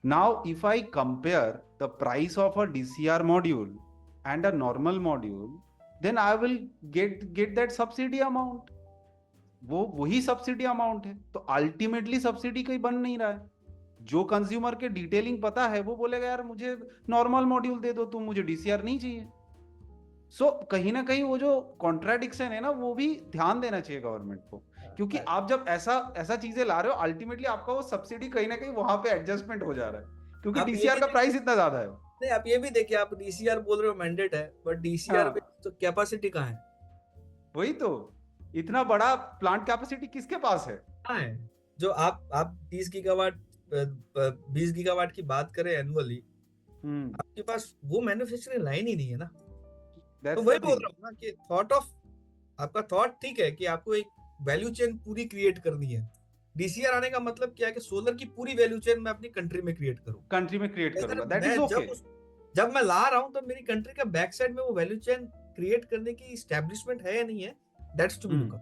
Now if I compare the price of a DCR module and a normal module, then I will get that subsidy amount. वो वही सब्सिडी अमाउंट है. तो अल्टीमेटली सब्सिडी कहीं बन नहीं रहा है. जो कंज्यूमर के डिटेलिंग पता है वो बोलेगा यार मुझे नॉर्मल मॉड्यूल दे दो तुम, मुझे डीसीआर नहीं चाहिए. सो कहीं ना कहीं वो जो कॉन्ट्राडिक्शन है ना, वो भी ध्यान देना चाहिए गवर्नमेंट को, क्योंकि आप जब ऐसा चीजें ला रहे हो, अल्टीमेटली आपका वो सब्सिडी कहीं ना कहीं वहां पे एडजस्टमेंट हो जा रहा है, क्योंकि डीसीआर का प्राइस इतना ज्यादा है. नहीं, आप ये भी देखिए, आप डीसीआर बोल रहे हो मैंडेट है, बट डीसीआर में तो कैपेसिटी कहाँ है? वही तो, इतना बड़ा प्लांट कैपेसिटी किसके पास है? कहाँ है? जो आप 30 गीगावाट 20 गीगावाट की बात करें एनुअली, आपके पास वो मैन्युफैक्चरिंग लाइन ही नहीं है ना. तो वही बोल रहा हूँ ना कि थॉट ऑफ आपका थॉट ठीक है कि आपको एक वैल्यू चेन पूरी क्रिएट करनी है. डीसीआर आने का मतलब क्या है कि सोलर की पूरी वैल्यू चेन मैं अपनी कंट्री में क्रिएट करूंगा. That is okay. जब मैं ला रहा हूं तो मेरी कंट्री का बैक साइड में वो वैल्यू चेन क्रिएट करने की एस्टैब्लिशमेंट है या नहीं है, that's to be look up.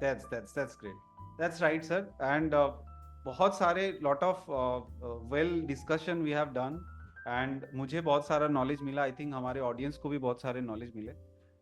That's great. That's right sir. And बहुत सारे lot of well discussion we have done, and मुझे बहुत सारा नॉलेज मिला. आई थिंक हमारे ऑडियंस को भी बहुत सारे नॉलेज मिले,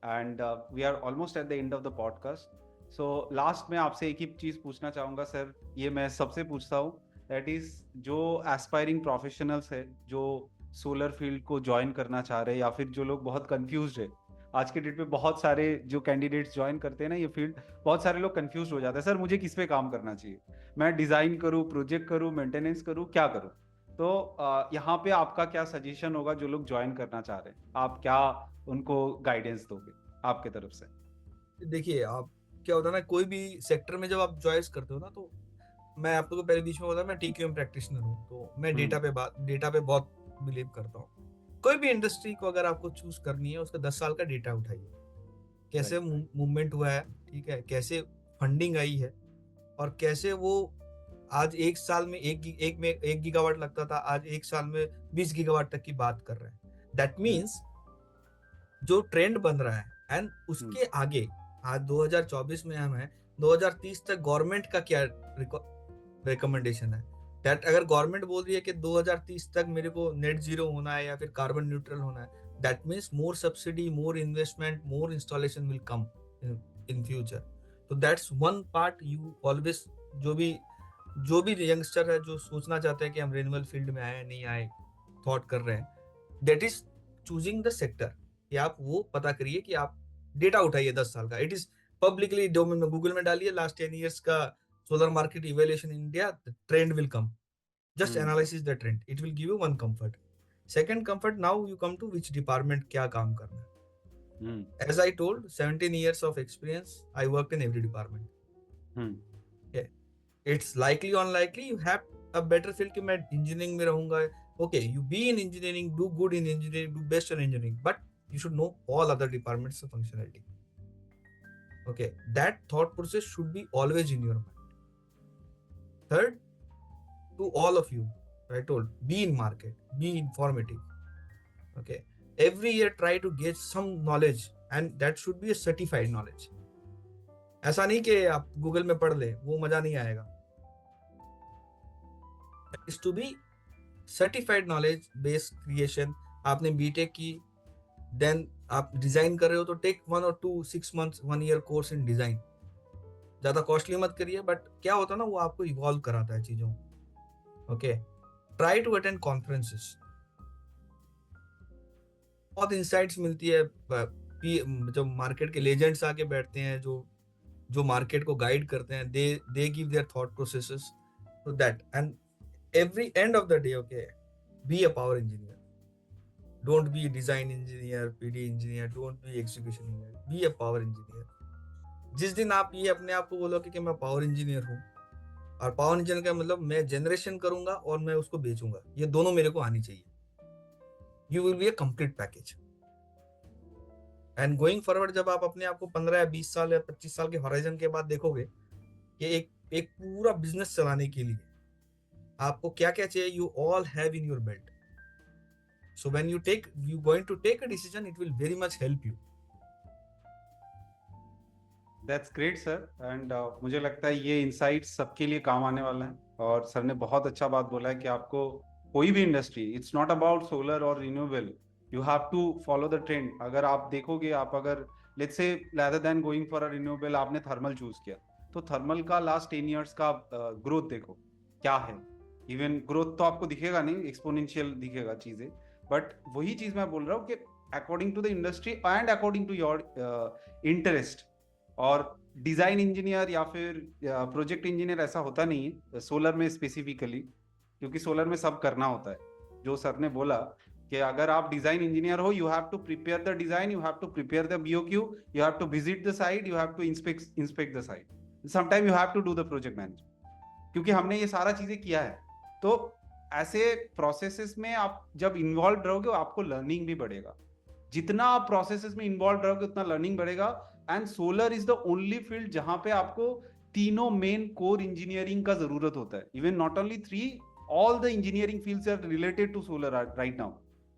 and we are almost at the end of the podcast. So last में आपसे एक ही चीज पूछना चाहूंगा सर, ये मैं सबसे पूछता हूँ, दैट इज जो एस्पायरिंग प्रोफेशनल्स है, जो सोलर फील्ड को ज्वाइन करना चाह रहे हैं, या फिर जो लोग बहुत कंफ्यूज्ड है, आज के डेट पे बहुत सारे जो कैंडिडेट्स ज्वाइन करते हैं ना ये फील्ड, बहुत सारे लोग कंफ्यूज हो जाते हैं, सर मुझे किस पे काम करना चाहिए, मैं डिजाइन करूँ, प्रोजेक्ट करूँ, मेंटेनेंस करूँ, क्या करूँ? तो यहाँ पे आपका क्या सजेशन होगा जो लोग ज्वाइन करना चाह रहे हैं, आप क्या उनको गाइडेंस दोगे आपके तरफ से? देखिए, आप क्या होता है ना, कोई भी सेक्टर में जब आप चॉइस करते हो ना, तो मैं आपको तो पहले बीच में बताया, मैं टीक्यूएम प्रैक्टिशनर हूँ, तो मैं डेटा पे बहुत बिलीव करता हूँ। कोई भी इंडस्ट्री को अगर आपको चूज करनी है, उसका 10 साल का डेटा उठाइए, कैसे मूवमेंट हुआ है, ठीक है, कैसे फंडिंग आई है, और कैसे वो आज एक साल में एक गीगावाट लगता था, आज एक साल में 20 गीगावाट तक की बात कर रहे हैं। दैट मीन्स जो ट्रेंड बन रहा है, एंड उसके आगे आज 2024 में हम हैं, 2030 तक गवर्नमेंट का क्या रिकमेंडेशन है, दैट अगर गवर्नमेंट बोल रही है कि 2030 तक मेरे को नेट जीरो होना है या फिर कार्बन न्यूट्रल होना है, that means more subsidy, more investment, more installation will come in future. तो that's one part you always, जो भी यंगस्टर है जो सोचना चाहते हैं कि हम रेन्यूएबल फील्ड में आए नहीं आए, थॉट कर रहे हैं, that is choosing the sector, कि आप वो पता करिए कि आप डेटा उठाइए 10 साल का, इट इज पब्लिकली डोमेन में, गूगल में डालिए लास्ट 10 years का solar market evaluation in India, the trend will come. Just analyze the trend. It will give you one comfort. Second comfort, now you come to which department क्या काम करना है. As I told, 17 years of experience, I worked in every department. Okay. It's likely or unlikely you have a better feel कि मैं engineering में रहूंगा. Okay, you be in engineering, do good in engineering, do best in engineering, but you should know all other departments of functionality. Okay, that thought process should be always in your mind. Third, to all of you, I told, be in market, be informative. Okay, every year try to get some knowledge, and that should be a certified knowledge. ऐसा नहीं कि आप Google में पढ़ ले, वो मजा नहीं आएगा. Is to be certified knowledge based creation. आपने बीटेक की, देन आप डिजाइन कर रहे हो, तो take 1 or 2 6 months 1 year course in design. ज्यादा कॉस्टली मत करिए, बट क्या होता है ना, वो आपको इवॉल्व कराता है चीजों. Okay, try to attend conferences, बहुत इंसाइट्स मिलती है. जब मार्केट के लेजेंड्स आके बैठते हैं, जो मार्केट को गाइड करते हैं, they give their thought processes, तो that, and every end of the day, okay, be a power engineer. Don't be design engineer, PD engineer, don't be execution engineer, be a power engineer. जिस दिन आप ये अपने आप को बोलोगे कि मैं पावर इंजीनियर हूँ, और पावर इंजीनियर का मतलब मैं जनरेशन करूंगा और मैं उसको बेचूंगा, ये दोनों मेरे को आनी चाहिए, you will be a complete package. And going forward, जब आप अपने आप को 15 या 20 साल या 25 साल के हॉराइजन के बाद देखोगे कि एक पूरा बिजनेस चलाने के लिए आपको क्या क्या चाहिए, you all have in your belt. So when you going to take a decision, it will very much help you. That's great sir, and मुझे लगता है ये इनसाइट्स सबके लिए काम आने वाला है. और सर ने बहुत अच्छा बात बोला है कि आपको कोई भी industry, it's not about solar और renewable, you have to follow the trend. अगर आप देखोगे, आप अगर let's say rather than going for a renewable आपने थर्मल चूज किया, तो थर्मल का लास्ट 10 years का ग्रोथ देखो क्या है. इवन ग्रोथ तो आपको दिखेगा नहीं, एक्सपोनेंशियल दिखेगा चीजें, बट वही चीज मैं बोल रहा हूँ कि according to the industry and according to your interest. और डिजाइन इंजीनियर या फिर प्रोजेक्ट इंजीनियर ऐसा होता नहीं है सोलर में स्पेसिफिकली, क्योंकि सोलर में सब करना होता है. जो सर ने बोला कि अगर आप डिजाइन इंजीनियर हो, you have to prepare the design, you have to prepare the BOQ, you have to visit the site, you have to inspect the site, sometime you have to do the project manager, क्योंकि हमने ये सारा चीजें किया है. तो ऐसे processes में आप जब इन्वॉल्व रहोगे, आपको लर्निंग भी बढ़ेगा. जितना आप प्रोसेसेस में इन्वॉल्व रहोगे उतना लर्निंग बढ़ेगा. And solar is the only field जहां पे आपको तीनों मेन कोर इंजीनियरिंग का जरूरत होता है. Even not only 3, all the engineering fields are related to solar right now.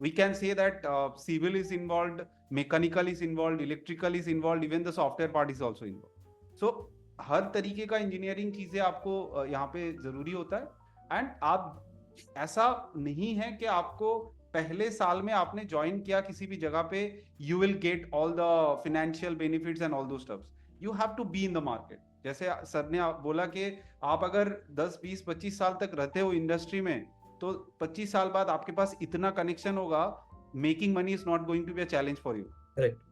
We can say that civil is involved, mechanical is involved, electrical is involved, even the software part is also involved. So हर तरीके का engineering चीजें आपको यहाँ पे जरूरी होता है. And आप ऐसा नहीं है कि आपको पहले साल में आपने ज्वाइन किया किसी भी जगह पे, you will get all the financial benefits and all those stuffs. You have to be in the market. जैसे सर ने बोला कि आप अगर 10 20 25 साल तक रहते हो इंडस्ट्री में, तो 25 साल बाद आपके पास इतना कनेक्शन होगा, making money is not going to be a challenge for you. Correct.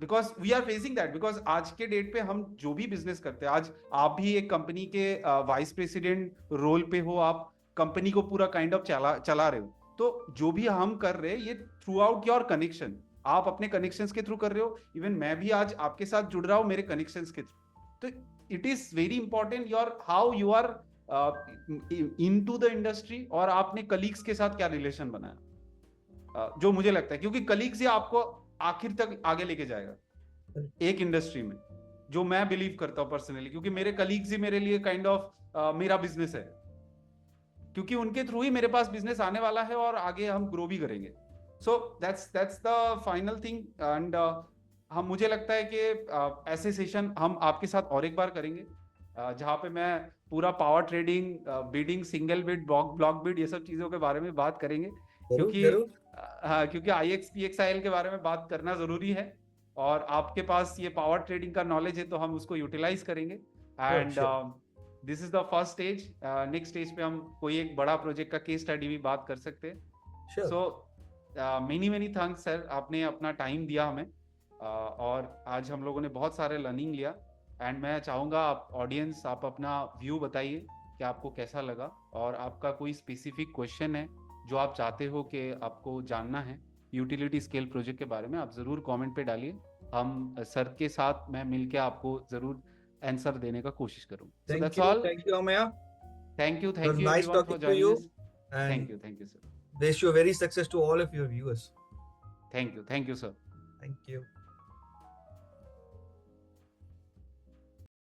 Because we are facing that, because आज के डेट पे हम जो भी बिजनेस करते हैं, आज आप भी एक कंपनी के वाइस प्रेसिडेंट रोल पे हो, आप कंपनी को पूरा काइंड ऑफ चला रहे हो, तो जो भी हम कर रहे हैं ये थ्रू आउट योर कनेक्शन, आप अपने कनेक्शंस के थ्रू कर रहे हो। इवन मैं भी आज आपके साथ जुड़ रहा हूं मेरे कनेक्शंस के थ्रू। तो it is very important your how you are into the industry, और आपने कलीग्स के साथ क्या रिलेशन बनाया, जो मुझे लगता है, क्योंकि कलीग्स ही आपको आखिर तक आगे लेके जाएगा एक इंडस्ट्री में, जो मैं बिलीव करता हूं पर्सनली, क्योंकि मेरे कलीग्स ही मेरे लिए काइंड ऑफ मेरा बिजनेस है, क्योंकि उनके थ्रू ही मेरे पास बिजनेस आने वाला है और आगे हम ग्रो भी करेंगे। सो that's the final thing. And हम, मुझे लगता है कि ऐसे सेशन हम आपके साथ और एक बार करेंगे, जहाँ पे मैं पूरा power trading, bidding, single bid, block bid, ये सब चीजों के बारे में बात करेंगे, क्योंकि हाँ, क्योंकि IX PXIL के बारे में बात करना जरूरी है, और आपके पास ये पावर ट्रेडिंग का नॉलेज है तो हम उसको यूटिलाइज करेंगे। And this is the first stage. Next stage पे हम कोई एक बड़ा प्रोजेक्ट का केस स्टडी भी बात कर सकते हैं। सो मेनी थैंक्स सर, आपने अपना टाइम दिया हमें, और आज हम लोगों ने बहुत सारे लर्निंग लिया। एंड मैं चाहूँगा आप ऑडियंस, आप अपना व्यू बताइए कि आपको कैसा लगा, और आपका कोई स्पेसिफिक क्वेश्चन है जो आप चाहते हो कि आपको जानना है यूटिलिटी स्केल प्रोजेक्ट के बारे में, आप जरूर कमेंट पे डालिए। हम सर के साथ मैं मिलके आपको जरूर आंसर देने का कोशिश करूँ। So that's all. Thank you, Ameya. Thank you It was nice everyone for talking to joining you, us. and Thank you sir. wish you very success to all of your viewers. Thank you sir. Thank you.